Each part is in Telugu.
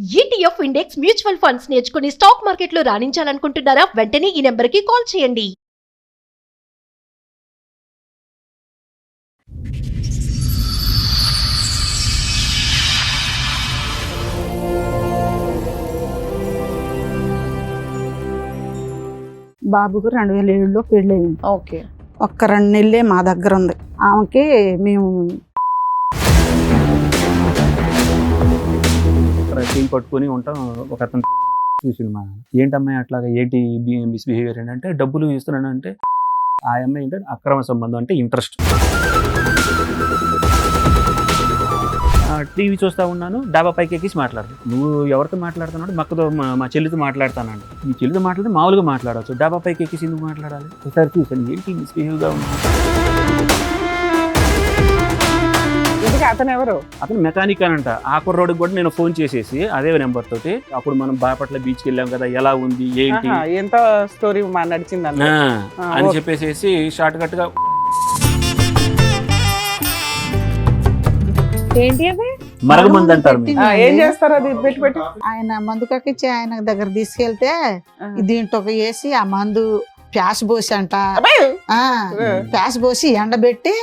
ఈటీఎఫ్ ఇండెక్స్ మ్యూచువల్ ఫండ్స్ నేర్చుకుని స్టాక్ మార్కెట్లో రాణించాలనుకుంటున్నారా? వెంటనే ఈ నెంబర్కి కాల్ చేయండి. బాబుకు 2007లో పెళ్ళయింది. ఓకే. ఒక్క 2 నెలలే మా దగ్గర ఉంది. ఆమెకి మేము టీం పట్టుకొని ఉంటాం. ఒక అతను చూసిండు మా ఏంటమ్మాయి అట్లాగా ఏంటి మిస్బిహేవియర్ ఏంటంటే డబ్బులు ఇస్తున్నానంటే ఆ అమ్మాయి ఏంటంటే అక్రమ సంబంధం అంటే ఇంట్రెస్ట్. టీవీ చూస్తూ ఉన్నాను, డాబా పైకి ఎక్కిసి మాట్లాడు. నువ్వు ఎవరితో మాట్లాడుతున్నాడు? మక్కతో మా చెల్లితో మాట్లాడతానండి. మీ చెల్లితో మాట్లాడితే మామూలుగా మాట్లాడవచ్చు, డాబా పైకి ఎక్కిసి ఎందుకు మాట్లాడాలి? ఒకసారి చూసాను ఏంటి మిస్బిహేవ్గా ఉంది. అతను ఎవరు? అతను మెకానిక్ అనంట. ఆ కుర్రోడికి కూడా నేను ఫోన్ చేసేసి అదే నెంబర్ తోటి అప్పుడు మనం బాపట్ల బీచ్కి వెళ్ళాం కదా, ఎలా ఉంది ఏంటి ఎంత స్టోరీ నడిచింది అని చెప్పేసి షార్ట్ కట్ గా ఏంటి అది మరగమంది అంటారు. ఏం చేస్తారు అది పెట్టి ఆయన మందు కక్కిచ్చి ఆయన దగ్గర తీసుకెళ్తే దీంట్లో వేసి ఆ మందు ప్యాస్ పోసి అంట ప్యాస్ పోసి ఎండబెట్టి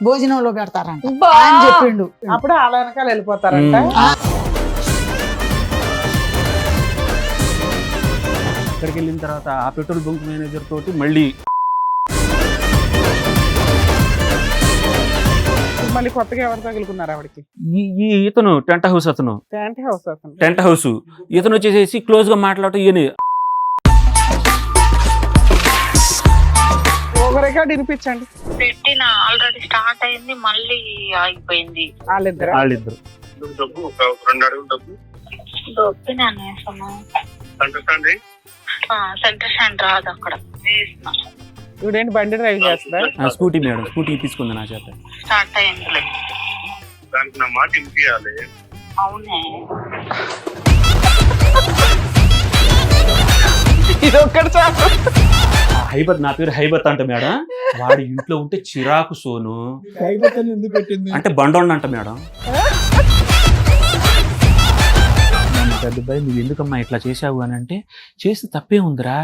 భోజనంలో పెడతారంట అని చెప్పిండు. అప్పుడు వాళ్ళ వెనకాల వెళ్ళిపోతారంట. అక్కడికి వెళ్ళిన తర్వాత ఆ పెట్రోల్ బంక్ మేనేజర్ తోటి మళ్ళీ మళ్ళీ కొత్తగా ఎవరు తగులుకున్నారు ఆవిడకి? ఈ ఇతను టెంట్ హౌస్ అతను టెంట్ హౌస్ ఇతను వచ్చేసేసి క్లోజ్ గా మాట్లాడటం ఈయన రికార్డ్ వినిపించండి. పెట్టిన ఆల్రెడీ స్టార్ట్ అయింది, మళ్ళీ ఆగిపోయింది. వాళ్ళిద్దరు సెంటర్ సెంటర్ రాదు అక్కడ. ఇవిడేంటి బండి డ్రైవ్ చేస్తా? స్కూటీ మేడం, స్కూటీ తీసుకుంది నా చేత. స్టార్ట్ అయింది. దానికి నా మాట వినిపించాలి. అవునే ఇది ఒక్కటి చాలు. హైబత్, నా పేరు హైబత్ అంట మేడం. వాడి ఇంట్లో ఉంటే చిరాకు సోను అంటే బండోండి అంట మేడం. పెద్దబాయి నువ్వు ఎందుకమ్మా ఇట్లా చేసావు అని అంటే, చేస్తే తప్పే ఉందిరా,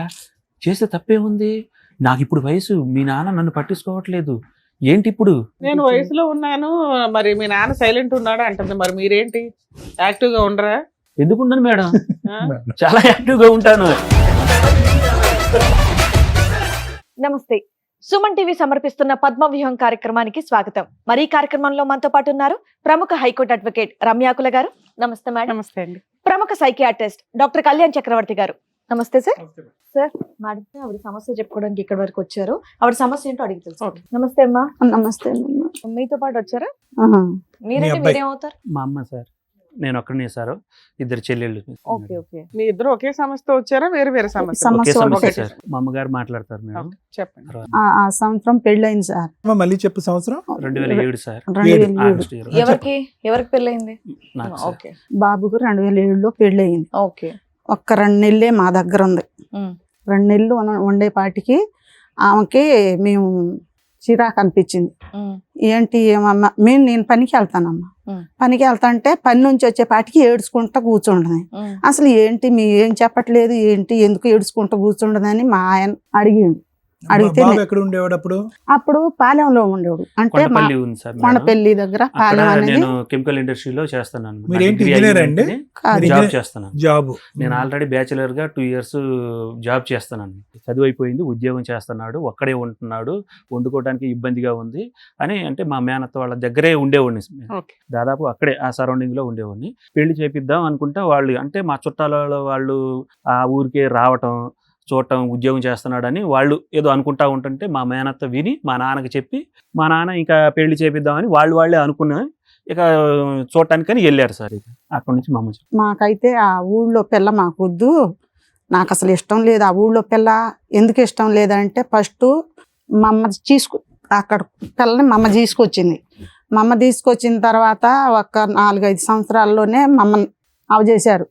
చేస్తే తప్పే ఉంది. నాకు ఇప్పుడు వయసు, మీ నాన్న నన్ను పట్టించుకోవట్లేదు, ఏంటి ఇప్పుడు? నేను వయసులో ఉన్నాను, మరి మీ నాన్న సైలెంట్ ఉన్నాడు అంటుంది. మరి మీరేంటి యాక్టివ్ గా ఉండరా? ఎందుకున్నాను మేడం, చాలా యాక్టివ్ గా ఉంటాను. నమస్తే. సుమన్ టీవీ సమర్పిస్తున్న పద్మవ్యూహం కార్యక్రమానికి స్వాగతం. మరి ఈ కార్యక్రమంలో మనతో పాటు ఉన్నారు ప్రముఖ హైకోర్టు అడ్వకేట్ రమ్యాకుల గారు. నమస్తే మేడం. నమస్తే అండి. ప్రముఖ సైకియాట్రిస్ట్ డాక్టర్ కళ్యాణ్ చక్రవర్తి గారు. నమస్తే సార్. సార్ మేడం ఆవిడ సమస్య చెప్పుకోవడానికి ఇక్కడ వరకు వచ్చారు. ఆవిడ సమస్య ఏంటో అడిగి తెలుసు. నమస్తే అమ్మా. నమస్తే. మీతో పాటు వచ్చారా? మీరంటే మీరేమవుతారు? మా అమ్మ సార్, నేను ఒక్కడనే సార్, ఇద్దరు చెల్లెళ్ళు. Okay okay. మీ ఇద్దరు ఒకే సమస్యతో వచ్చారా? వేరే వేరే సమస్య? ఒకే సమస్య సార్. మా అమ్మగారు మాట్లాడతారు మేడం. చెప్పండి. ఆ సంవత్సరం పెళ్ళయింది సార్. మళ్ళీ చెప్పు. సంవత్సరం 2007 సార్. 2007. ఎవరికి పెళ్ళయింది? ఓకే. బాబుకు 2007లో పెళ్ళయింది. ఓకే. ఒక్క 2 నెలలే మా దగ్గర ఉంది. 2 నెలలు ఉండేపాటికి ఆమెకి మేము చిరాకు అనిపించింది. ఏంటి ఏమమ్మా, నేను పనికి వెళ్తానమ్మా, పనికి వెళ్తా అంటే పని నుంచి వచ్చేపాటికి ఏడ్చుకుంటా కూర్చుండదు. అసలు ఏంటి మీ ఏం చెప్పట్లేదు, ఏంటి ఎందుకు ఏడ్చుకుంటా కూర్చుండదని మా ఆయన అడిగిండు. అడిగితే ఎక్కడ ఉండేవాడు అప్పుడు? అప్పుడు పాలెంలో ఉండేవాడు. అంటే కొండపల్లి దగ్గర పాలెం అనేది. నేను కెమికల్ ఇండస్ట్రీలో చేస్తున్నాను. జాబ్ చేస్తున్నాను. జాబ్ నేను ఆల్రెడీ బ్యాచిలర్ గా 2 years జాబ్ చేస్తున్నాను. చదువు అయిపోయింది, ఉద్యోగం చేస్తున్నాడు, ఒక్కడే ఉంటున్నాడు, వండుకోవడానికి ఇబ్బందిగా ఉంది అని అంటే మా మేనత్త వాళ్ళ దగ్గరే ఉండేవాడిని. దాదాపు అక్కడే ఆ సరౌండింగ్ లో ఉండేవాడిని. పెళ్లి చేపిద్దాం అనుకుంటా వాళ్ళు అంటే మా చుట్టాల వాళ్ళు ఆ ఊరికే రావటం, చూడటం, ఉద్యోగం చేస్తున్నాడని వాళ్ళు ఏదో అనుకుంటా ఉంటుంటే మా మేనత్త విని మా నాన్నకి చెప్పి, మా నాన్న ఇంకా పెళ్లి చేపిద్దామని వాళ్ళే అనుకున్నా ఇక చూడటానికని వెళ్ళారు సార్. ఇక అక్కడి నుంచి మా అమ్మ మాకైతే ఆ ఊళ్ళో పిల్ల మాకొద్దు, నాకు అసలు ఇష్టం లేదు ఆ ఊళ్ళో పిల్ల. ఎందుకు ఇష్టం లేదంటే ఫస్ట్ మా అమ్మ అక్కడ పిల్లని మా అమ్మ తీసుకొచ్చింది. మా అమ్మ తీసుకొచ్చిన తర్వాత ఒక 4-5 సంవత్సరాల్లోనే మా అమ్మ అవజేశారు.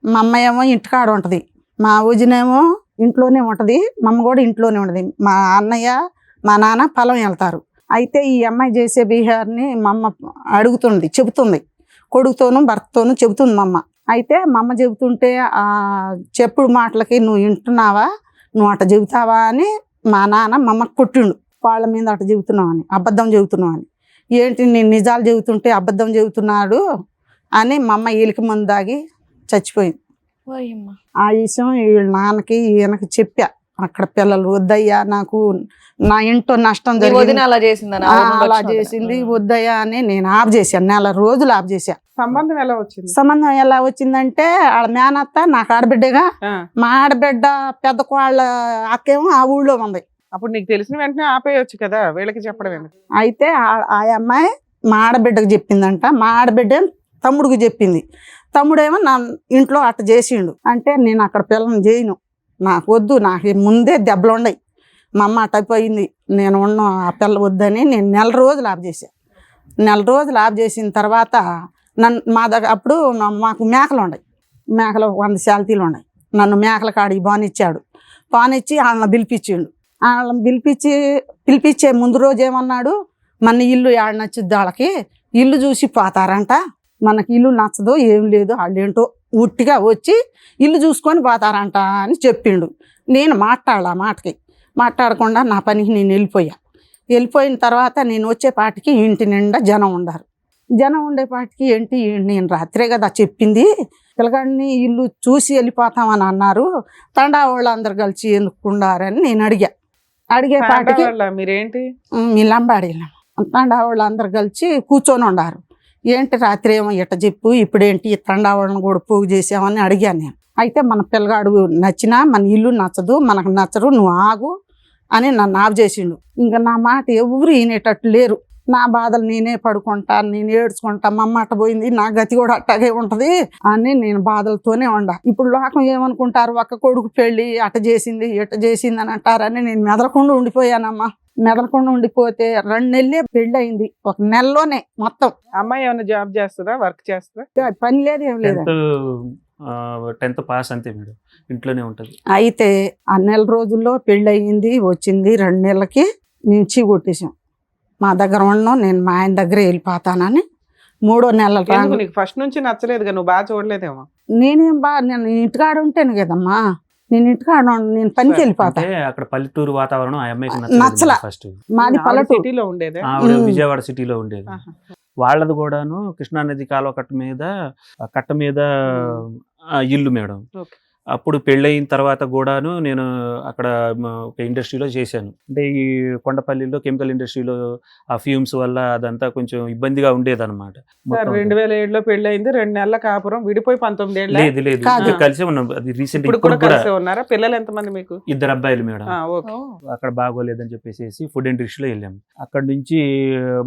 మా అమ్మ ఏమో ఇంటికాడ ఉంటుంది, మా ఊజినేమో ఇంట్లోనే ఉంటుంది, మా అమ్మ కూడా ఇంట్లోనే ఉంటుంది. మా అన్నయ్య మా నాన్న పొలం వెళ్తారు. అయితే ఈ అమ్మాయి చేసే బిహేవియర్ని మా అమ్మ చెబుతుంది, కొడుకుతోనూ భర్తతోనూ చెబుతుంది మా అమ్మ. అయితే మా అమ్మ చెబుతుంటే ఆ చెప్పుడు మాటలకి నువ్వు వింటున్నావా, నువ్వు అట్ట చెబుతావా అని మా నాన్న మా అమ్మకి కొట్టిండు. వాళ్ళ మీద అట్ట చెబుతున్నావు అని, అబద్ధం చెబుతున్నావు అని. ఏంటి నేను నిజాలు చెబుతుంటే అబద్ధం చెబుతున్నాడు అని మా అమ్మ ఈలికి మందు తాగి చచ్చిపోయింది. ఆ విషయం వీళ్ళ నాన్నకి ఈయనకి చెప్పా. అక్కడ పిల్లలు వద్దయ్యా, నాకు నా ఇంట్లో నష్టం జరిగింది, వదిన అలా చేసిందని అలా చేసింది వద్దయ్యా అని నేను ఆఫ్ చేశాను. నెల రోజులు ఆఫ్ చేశా. సంబంధం ఎలా వచ్చింది? సంబంధం ఎలా వచ్చిందంటే వాళ్ళ మేనత్త నాకు ఆడబిడ్డగా, మా ఆడబిడ్డ పెద్ద కోళ్ళ అక్కేమో ఆ ఊళ్ళో ఉంది. అప్పుడు నీకు తెలిసిన వెంటనే ఆపేయచ్చు కదా, వీళ్ళకి చెప్పడం ఎందుకు? అయితే ఆ అమ్మాయి మా ఆడబిడ్డకు చెప్పిందంట. మా ఆడబిడ్డ తమ్ముడికి చెప్పింది. తమ్ముడేమో నా ఇంట్లో అట్ట చేసిండు. అంటే నేను అక్కడ పిల్లని చేయను, నాకు వద్దు, నాకు ముందే దెబ్బలు ఉన్నాయి, మా అమ్మ అట్టయిపోయింది, నేను ఉన్న ఆ పిల్ల వద్దని నేను నెల రోజులు ఆఫ్ చేశాను. నెల రోజులు ఆఫ్ చేసిన తర్వాత మా దగ్గర అప్పుడు మాకు మేకలు ఉన్నాయి, మేకలు 100 శాలతీలు ఉన్నాయి. నన్ను మేకల కాడికి బానిచ్చాడు. బానిచ్చి వాళ్ళని పిలిపించిండు. వాళ్ళని పిలిపించే ముందు రోజు ఏమన్నాడు, మన ఇల్లు ఏడ నచ్చుద్ది వాళ్ళకి, ఇల్లు చూసి పోతారంట, మనకి ఇల్లు నచ్చదు ఏం లేదు, వాళ్ళు ఏంటో ఉట్టిగా వచ్చి ఇల్లు చూసుకొని పోతారంట అని చెప్పిండు. నేను మాట్లాడాల మాటకి మాట్లాడకుండా నా పనికి నేను వెళ్ళిపోయిన తర్వాత నేను వచ్చేపాటికి ఇంటి నిండా జనం ఉండారు. జనం ఉండేపాటికి ఏంటి నేను రాత్రే కదా చెప్పింది, పిల్లగాడిని ఇల్లు చూసి వెళ్ళిపోతామని అన్నారు, తండా వాళ్ళందరూ కలిసి ఎందుకుండారని నేను అడిగేపాటికి మీరేంటి మీ లంబాడి తండా వాళ్ళందరూ కలిసి కూర్చొని ఉండారు. ఏంటి రాత్రి ఏమో ఇట్ట చెప్పు, ఇప్పుడేంటి తండా వాళ్ళని కూడా పోగు చేసామని అడిగాను నేను. అయితే మన పిల్లగాడు నచ్చినా మన ఇల్లు నచ్చదు, మనకు నచ్చరు, నువ్వు ఆగు అని నన్ను ఆఫ్ చేసిండు. ఇంకా నా మాట ఎవరు వినేటట్టు లేరు. నా బాధలు నేనే పడుకుంటా, నేను ఏడ్చుకుంటా, మా అమ్మ అట్ట పోయింది, నా గతి కూడా అట్టాగే ఉంటుంది అని నేను బాధలతోనే ఉండా. ఇప్పుడు లోకం ఏమనుకుంటారు, ఒక్క కొడుకు పెళ్ళి అట్ట చేసింది ఇట్ట చేసింది అని అంటారని నేను మెదలకుండా ఉండిపోయానమ్మా. మెదలకుండా ఉండిపోతే 2 నెలలే పెళ్ళి అయింది, 1 నెలలోనే మొత్తం. అమ్మాయి ఏమైనా జాబ్ చేస్తుందా, వర్క్ చేస్తుందా? పని లేదు ఏం లేదు, 10th పాస్ అంతే మేడం, ఇంట్లోనే ఉంటుంది. అయితే ఆ నెల రోజుల్లో పెళ్ళి అయ్యింది, వచ్చింది 2 నెలలకి మేము చీ కొట్టేసాం. మా దగ్గర ఉన్నాం, నేను మా ఆయన దగ్గర వెళ్ళిపోతానని 3వ నెల నీకు ఫస్ట్ నుంచి నచ్చలేదుగా, నువ్వు బాగా చూడలేదేమో. నేను ఇంటికాడ ఉంటాను కదమ్మా, నేను ఇంటికాడ నేను పనికి వెళ్ళిపోతా. అక్కడ పల్లెటూరు వాతావరణం ఆ అమ్మాయికి నచ్చల. ఫస్ట్ మాది పల్లెటూరు, సిటీలో ఉండేది, ఆవిడ విజయవాడ సిటీలో ఉండేది. వాళ్ళది కూడాను కృష్ణానది కాలువ కట్ట మీద ఇల్లు మేడం. అప్పుడు పెళ్ళయిన తర్వాత కూడాను నేను అక్కడ ఒక ఇండస్ట్రీలో చేశాను. అంటే ఈ కొండపల్లిలో కెమికల్ ఇండస్ట్రీలో ఆ ఫ్యూమ్స్ వల్ల అదంతా కొంచెం ఇబ్బందిగా ఉండేది అనమాట. 2007లో పెళ్ళయింది, 2 నెలల కాపురం, విడిపోయి 19 ఏళ్ళు. లేదు కలిసి ఉన్నాం. అది రీసెంట్ ఉన్నారా? పిల్లలు ఎంతమంది మీకు? 2 అబ్బాయిలు మేడం. అక్కడ బాగోలేదని చెప్పేసి ఫుడ్ ఇండస్ట్రీలో వెళ్ళాము. అక్కడ నుంచి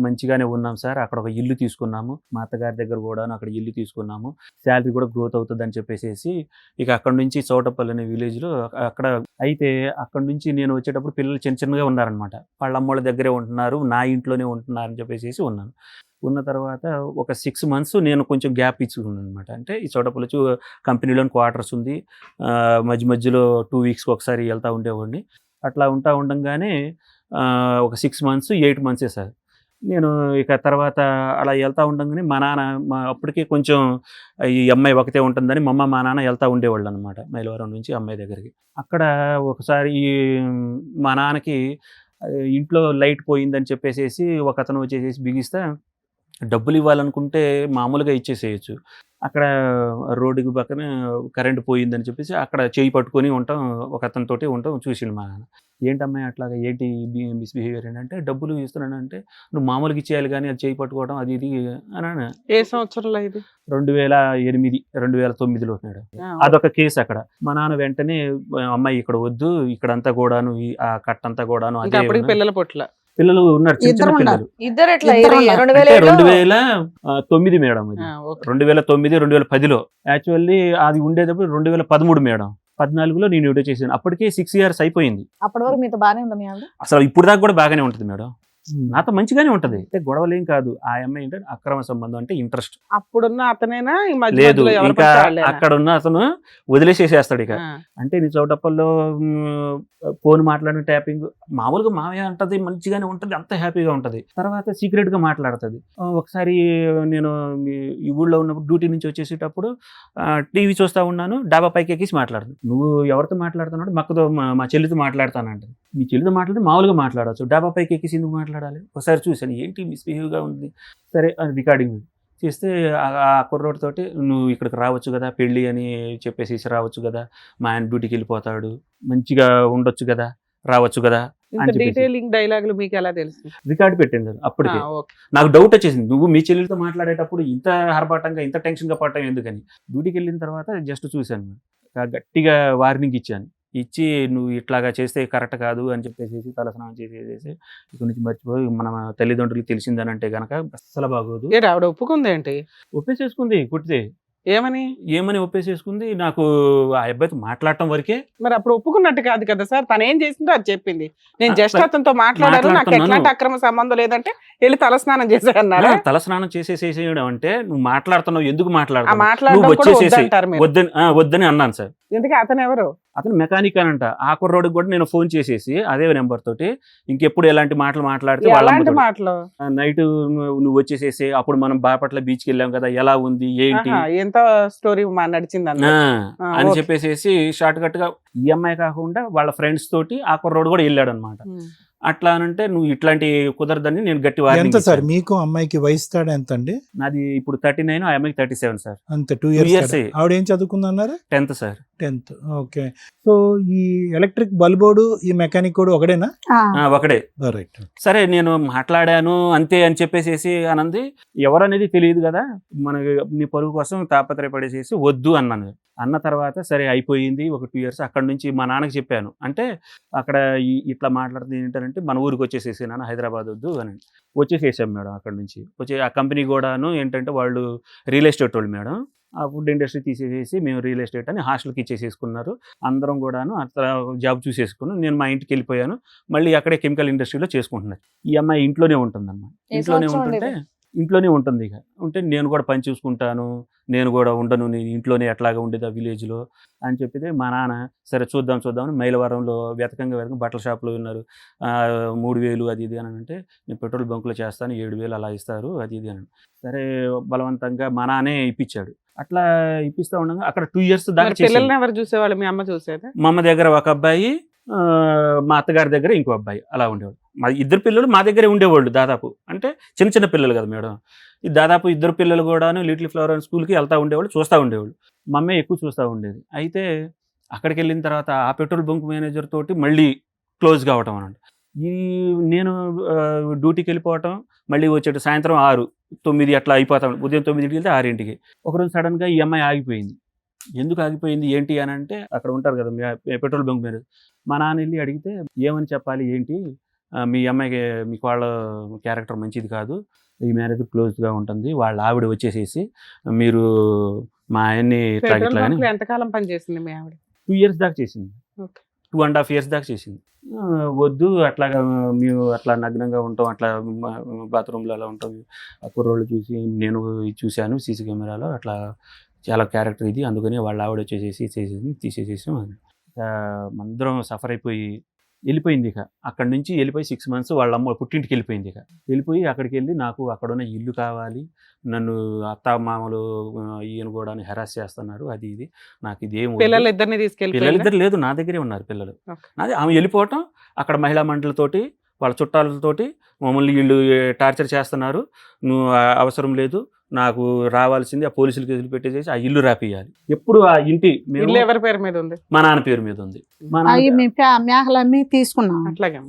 మంచిగానే ఉన్నాం సార్. అక్కడ ఒక ఇల్లు తీసుకున్నాము, మా అత్తగారి దగ్గర కూడా అక్కడ ఇల్లు తీసుకున్నాము. శాలరీ కూడా గ్రోత్ అవుతుంది అని చెప్పేసి ఇక అక్కడ నుంచి చోటపల్లి అనే విలేజ్ లో అక్కడ అయితే అక్కడ నుంచి నేను వచ్చేటప్పుడు పిల్లలు చిన్నగా ఉన్నారనమాట. వాళ్ళ అమ్మోళ్ళ దగ్గరే ఉంటున్నారు, నా ఇంట్లోనే ఉంటున్నారు అని చెప్పేసి ఉన్నాను. ఉన్న తర్వాత ఒక 6 months నేను కొంచెం గ్యాప్ ఇచ్చుకున్నాను అనమాట. అంటే ఈ చోటపల్లి కంపెనీలోని క్వార్టర్స్ ఉంది, మధ్యలో 2 weeks ఒకసారి వెళ్తూ ఉండేవాడిని. అట్లా ఉండంగానే ఒక 6 months 8 months సార్. నేను ఇక తర్వాత అలా వెళ్తూ ఉండగానే మా నాన్న అప్పటికే కొంచెం ఈ అమ్మాయి ఒకతే ఉంటుందని మా నాన్న వెళ్తూ ఉండేవాళ్ళు అనమాట, మైలవరం నుంచి అమ్మాయి దగ్గరికి. అక్కడ ఒకసారి మా నాన్నకి ఇంట్లో లైట్ పోయిందని చెప్పేసి ఒక అతను వచ్చేసి బిగిస్తే డబ్బులు ఇవ్వాలనుకుంటే మామూలుగా ఇచ్చేసేయచ్చు. అక్కడ రోడ్డుకి పక్కన కరెంటు పోయిందని చెప్పేసి అక్కడ చేయి పట్టుకొని ఉంటాం, ఒక అతనితోటి ఉంటాం. చూసిండు మా నాన్న, ఏంటమ్మాయి అట్లాగా ఏంటి మిస్బిహేవియర్ ఏంటంటే, డబ్బులు ఇస్తున్నానంటే నువ్వు మామూలుగా ఇచ్చేయాలి కానీ అది చేయి పట్టుకోవడం అది ఇది అని. ఏ సంవత్సరంలో ఇది? 2008 2009లో మేడం. అదొక కేసు. అక్కడ మా నాన్న వెంటనే అమ్మాయి ఇక్కడ వద్దు, ఇక్కడంతా కూడాను ఆ కట్టంతా కూడాను పిల్లలు ఉన్నారు, చిన్న పిల్లలు. 2009 మేడం. 2009 2010లో యాక్చువల్లీ అది ఉండేటప్పుడు 2013 మేడం. 14లో నేను డ్యూటీ చేశాను. అప్పటికే 6 years అయిపోయింది. అప్పటి వరకు మీతో బాగానే ఉందా మీ ఆవిడ? అసలు ఇప్పుడు దాకా కూడా బాగానే ఉంటుంది మేడం. నాతో మంచిగానే ఉంటది, అంటే గొడవలు ఏం కాదు. ఆ అమ్మాయి ఏంటంటే అక్రమ సంబంధం అంటే ఇంట్రెస్ట్ అప్పుడున్న అతనేనా ఈ మధ్య లేదు, మధ్యలో ఎవరు ఇంకా పడితే వాళ్ళేనా? అక్కడ ఉన్న అతను వదిలేసేసేస్తాడు ఇక. ఆ. అంటే నీ చౌటప్పల్లో ఫోన్ మాట్లాడిన ట్యాపింగ్ మామూలుగా మామయ్య అంటది, మంచిగానే ఉంటది, అంత హ్యాపీగా ఉంటది. తర్వాత సీక్రెట్ గా మాట్లాడుతుంది. ఒకసారి నేను ఈ ఊళ్ళో ఉన్నప్పుడు డ్యూటీ నుంచి వచ్చేసేటప్పుడు టీవీ చూస్తా ఉన్నాను, డాబా పైకి ఎక్కిసి మాట్లాడుతుంది. నువ్వు ఎవరితో మాట్లాడుతున్నాడు? మక్కతో మా చెల్లితో మాట్లాడతానంట. మీ చెల్లితో మాట్లాడితే మామూలుగా మాట్లాడవచ్చు, డాబా పైకి ఎక్కిసి ఎందుకు మాట్లాడాలి? ఒకసారి చూశాను, ఏంటి మిస్బిహేవ్ గా ఉంది. సరే రికార్డింగ్ చేస్తే ఆ కుర్రోడి తోటి నువ్వు ఇక్కడికి రావచ్చు కదా పెళ్ళి అని చెప్పేసి రావచ్చు కదా, మా ఆయన డ్యూటీకి వెళ్ళిపోతాడు, మంచిగా ఉండొచ్చు కదా, రావచ్చు కదా ఇంత అని చెప్పేసి డీటెయిలింగ్ డైలాగులు మీకు ఎలా తెలుసు? రికార్డు పెట్టాను కదా. అప్పటికే ఓకే. నాకు డౌట్ వచ్చేసింది, నువ్వు మీ చెల్లెలతో మాట్లాడేటప్పుడు ఇంత ఆర్భాటంగా ఇంత టెన్షన్గా పడటం ఎందుకని. డ్యూటీకి వెళ్ళిన తర్వాత జస్ట్ చూశాను, గట్టిగా వార్నింగ్ ఇచ్చాను. ఇచ్చి నువ్వు ఇట్లాగా చేస్తే కరెక్ట్ కాదు అని చెప్పేసి తలస్నానం చేసేసి ఇక్కడ నుంచి మర్చిపోయి మన తల్లిదండ్రులకు తెలిసిందని అంటే గనక అస్సలు బాగోదు. ఏంటి ఆవిడ ఒప్పుకుంది ఏంటి? ఒప్పేసేసుకుంది కుట్టితే. ఏమని ఒప్పేసేసుకుంది. నాకు ఆ అబ్బాయితో మాట్లాడటం వరకే. మరి అప్పుడు ఒప్పుకున్నట్టు కాదు కదా సార్, తను ఏం చేసిందో అది చెప్పింది. నేను జస్ట్ సరే, అతనితో మాట్లాడాను, నాకు మాట్లాడుతున్నాను. ఎట్లాంటి అక్రమ సంబంధం లేదంటే వెళ్ళి తలస్నానం చేశారన్నారా? తలస్నానం చేసేసేయడం అంటే నువ్వు మాట్లాడుతున్నావు, ఎందుకు ఆ మాట్లాడుతున్నావు, మాట్లాడడం నువ్వు కూడా వచ్చేసేసి వద్దంటారు మీరు. వద్దని అన్నాను సార్. ఎందుకు అతను ఎవరు? అతను మెకానిక్ అనంట. ఆ కుర్రోడికి కూడా నేను ఫోన్ చేసేసి అదే నెంబర్ తోటి ఇంకెప్పుడు ఎలాంటి మాటలు మాట్లాడితే ఎలాంటి మాటలు? నైట్ నువ్వు వచ్చేసేసి అప్పుడు మనం బాపట్ల బీచ్కి వెళ్ళాం కదా, ఎలా ఉంది ఏంటి ఆహా, ఎంత స్టోరీ నడిచింది అన్న అని ఓకే. చెప్పేసి షార్ట్ కట్ గా ఈఎంఐ కాకుండా వాళ్ళ ఫ్రెండ్స్ తోటి ఆ కుర్రోడు కూడా వెళ్ళాడు అనమాట. అట్లా అనంటే నువ్వు ఇట్లాంటి కుదరదని నేను గట్టి ఎంత వార్నింగ్ సార్ ఇచ్చాను. మీకు అమ్మాయికి వయసు తేడా ఎంత అండి? నాది ఇప్పుడు 39, ఆ అమ్మాయికి 37 సార్. అంతే 2 years ఇయర్స్. ఆవిడ ఏం చదువుకుందన్నారు? 10th sir. 10th. Okay. So ఈ ఎలక్ట్రిక్ బల్బోడు ఈ మెకానిక్ కూడా ఒకడేనా? ఒకడే. రైట్. సరే నేను మాట్లాడాను అంతే అని చెప్పేసి అనంది. ఎవరనేది తెలియదు కదా, మన నీ పరుగు కోసం తాపత్రయపడేసేసి వద్దు అన్నాను. అన్న తర్వాత సరే అయిపోయింది. ఒక 2 years అక్కడ నుంచి మా నాన్నకి చెప్పాను. అంటే అక్కడ ఇట్లా మాట్లాడుతుంది ఏంటంటే మన ఊరికి వచ్చేసేసి నాన్న హైదరాబాద్ వద్దు అని. వచ్చేసేసాం మేడం అక్కడ నుంచి. వచ్చి ఆ కంపెనీ కూడాను ఏంటంటే వాళ్ళు రియల్ ఎస్టేట్ వాళ్ళు మేడం. ఆ ఫుడ్ ఇండస్ట్రీ తీసేసేసి మేము రియల్ ఎస్టేట్ అని హాస్టల్కి ఇచ్చేసేసుకున్నారు. అందరం కూడాను అట్లా జాబ్ చూసేసుకున్నాను. నేను మా ఇంటికి వెళ్ళిపోయాను. మళ్ళీ అక్కడే కెమికల్ ఇండస్ట్రీలో చేసుకుంటున్నారు. ఈ అమ్మాయి ఇంట్లోనే ఉంటుందన్నమాట. ఇంట్లోనే ఉంటుంది. ఇక ఉంటే నేను కూడా పని చూసుకుంటాను, నేను కూడా ఉండను, నేను ఇంట్లోనే ఎట్లాగా ఉండేది ఆ విలేజ్లో అని చెప్పితే మా నాన్న సరే చూద్దాం అని మైలవరంలో వెతకంగా బట్టల షాప్లో ఉన్నారు. 3000 అది ఇది అని అంటే నేను పెట్రోల్ బంకులో చేస్తాను 7000 అలా ఇస్తారు అది ఇది అని. సరే బలవంతంగా మా నాన్నే ఇప్పించాడు. అట్లా ఇప్పిస్తూ ఉండగా అక్కడ 2 years దాకా పిల్లల్ని ఎవరు చూసేవాళ్ళు? మీ అమ్మ చూసేదా? మా అమ్మ దగ్గర ఒక అబ్బాయి, మా అత్తగారి దగ్గర ఇంకో అబ్బాయి అలా ఉండేవాడు. మా ఇద్దరు పిల్లలు మా దగ్గరే ఉండేవాళ్ళు దాదాపు. అంటే చిన్న పిల్లలు కదా మేడం. ఈ దాదాపు ఇద్దరు పిల్లలు కూడాను లిటిల్ ఫ్లవర్ అండ్ స్కూల్కి వెళ్తూ ఉండేవాళ్ళు, చూస్తూ ఉండేవాళ్ళు. మా అమ్మే ఎక్కువ చూస్తూ ఉండేది. అయితే అక్కడికి వెళ్ళిన తర్వాత ఆ పెట్రోల్ బంక్ మేనేజర్ తోటి మళ్ళీ క్లోజ్ కావటం అన్నమాట. నేను డ్యూటీకి వెళ్ళిపోవటం, మళ్ళీ వచ్చేట సాయంత్రం 6, 9 అట్లా అయిపోతాం. ఉదయం 9కి వెళ్తే 6కి. ఒకరోజు సడన్గా ఈ అమ్మాయి ఆగిపోయింది. ఎందుకు ఆగిపోయింది ఏంటి అని అంటే అక్కడ ఉంటారు కదా పెట్రోల్ బంక్ మేనేజర్. మా నాన్న వెళ్ళి అడిగితే ఏమని చెప్పాలి ఏంటి, మీ అమ్మాయికి మీకు వాళ్ళ క్యారెక్టర్ మంచిది కాదు, ఈ మ్యారేజ్ క్లోజ్గా ఉంటుంది, వాళ్ళ ఆవిడ వచ్చేసేసి మీరు మా ఆయన్ని ఇట్లా పెట్రోల్ ఇట్లా అని బంక్లో ఎంతకాలం పని చేసింది మీ ఆవిడ? 2 years దాకా చేసింది. ఓకే. 2.5 years దాకా చేసింది. వద్దు అట్లాగా మేము అట్లా నగ్నంగా ఉంటాం, అట్లా బాత్రూంలో అలా ఉంటాం, ఆ కుర్రోళ్ళు చూసి నేను చూశాను సీసీ కెమెరాలో, అట్లా చాలా క్యారెక్టర్ ఇది, అందుకని వాళ్ళ ఆవిడ వచ్చేసేసి తీసేసేసాం. అందరం సఫర్ అయిపోయి వెళ్ళిపోయింది. ఇక అక్కడి నుంచి వెళ్ళిపోయి 6 months వాళ్ళ అమ్మ పుట్టింటికి వెళ్ళిపోయింది. ఇక వెళ్ళిపోయి అక్కడికి వెళ్ళి నాకు అక్కడున్న ఇల్లు కావాలి, నన్ను అత్త మామలు ఈయన కూడా హెరాస్ చేస్తున్నారు అది ఇది, నాకు ఇదేం పిల్లలు ఇద్దరిని తీసుకెళ్ళి పిల్లలిద్దరు లేదు నా దగ్గరే ఉన్నారు పిల్లలు. అదే ఆమె వెళ్ళిపోవటం, అక్కడ మహిళా మండలితోటి వాళ్ళ చుట్టాలతోటి మమ్మల్ని వీళ్ళు టార్చర్ చేస్తున్నారు, నువ్వు అవసరం లేదు, నాకు రావాల్సింది ఆ పోలీసులు కేసులు పెట్టేసేసి ఆ ఇల్లు రాపియాలి. ఎప్పుడు ఆ ఇంటి ఇల్లు ఎవరి పేరు మీద ఉంది? మా నాన్న పేరు మీద ఉంది. మా అవి నాన్న మేకలన్నీ తీసుకున్నాం. అట్లాగే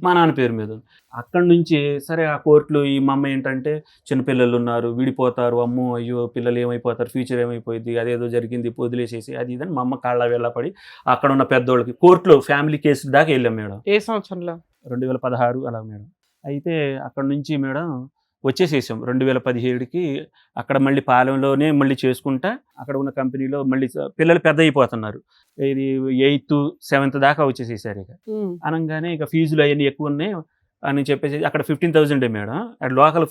మా నాన్న పేరు మీద ఉంది. అక్కడి నుంచి సరే ఆ కోర్టులు ఈ మా అమ్మ ఏంటంటే చిన్నపిల్లలు ఉన్నారు, విడిపోతారు, అమ్మో అయ్యో పిల్లలు ఏమైపోతారు, ఫ్యూచర్ ఏమైపోయింది, అదేదో జరిగింది వదిలేసేసి అది ఇదని మా అమ్మ కాళ్ళ వెళ్ళపడి అక్కడ ఉన్న పెద్దోళ్ళకి కోర్టులో ఫ్యామిలీ కేసు దాకా వెళ్ళాం మేడం. ఏ సంవత్సరంలో? 2016 అలా మేడం. అయితే అక్కడ నుంచి మేడం వచ్చేసేసాం 2017కి. అక్కడ మళ్ళీ పాలెంలోనే మళ్ళీ చేసుకుంటా అక్కడ ఉన్న కంపెనీలో మళ్ళీ పిల్లలు పెద్ద అయిపోతున్నారు. ఇది 8th 7th దాకా వచ్చేసేసారు. ఇక అనగానే ఇక ఫీజులు అవన్నీ ఎక్కువ ఉన్నాయి, అని చెప్పేసి అక్కడ 15,000 మేడం, అక్కడ లోకల్